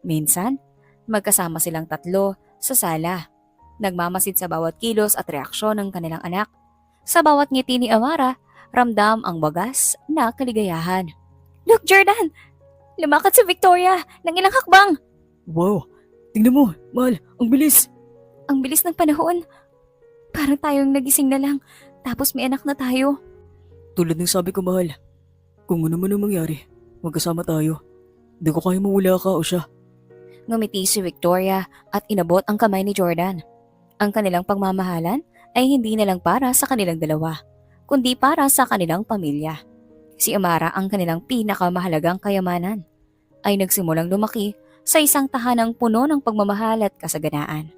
Minsan, magkasama silang tatlo sa sala. Nagmamasid sa bawat kilos at reaksyon ng kanilang anak. Sa bawat ngiti ni Amara, ramdam ang wagas na kaligayahan. Look, Jordan! Lumakad si Victoria ng ilang hakbang! Wow! Tingnan mo, mahal, ang bilis! Ang bilis ng panahon. Parang tayong nagising na lang, tapos may anak na tayo. Tulad ng sabi ko, mahal, kung ano man ang mangyari, magkasama tayo. Hindi ko kaya mawala ka o siya. Ngumiti si Victoria at inabot ang kamay ni Jordan. Ang kanilang pagmamahalan ay hindi na lang para sa kanilang dalawa, kundi para sa kanilang pamilya. Si Amara, ang kanilang pinakamahalagang kayamanan, ay nagsimulang lumaki sa isang tahanang puno ng pagmamahal at kasaganaan.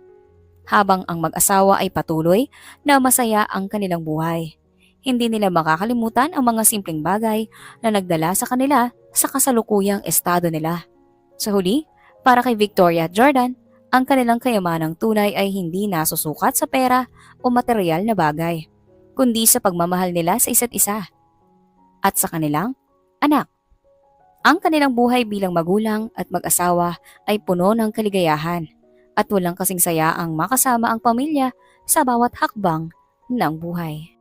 Habang ang mag-asawa ay patuloy na masaya ang kanilang buhay, hindi nila makakalimutan ang mga simpleng bagay na nagdala sa kanila sa kasalukuyang estado nila. Sa huli, para kay Victoria at Jordan, ang kanilang kayamanang tunay ay hindi nasusukat sa pera o material na bagay, kundi sa pagmamahal nila sa isa't isa at sa kanilang anak. Ang kanilang buhay bilang magulang at mag-asawa ay puno ng kaligayahan at walang kasing saya ang makasama ang pamilya sa bawat hakbang ng buhay.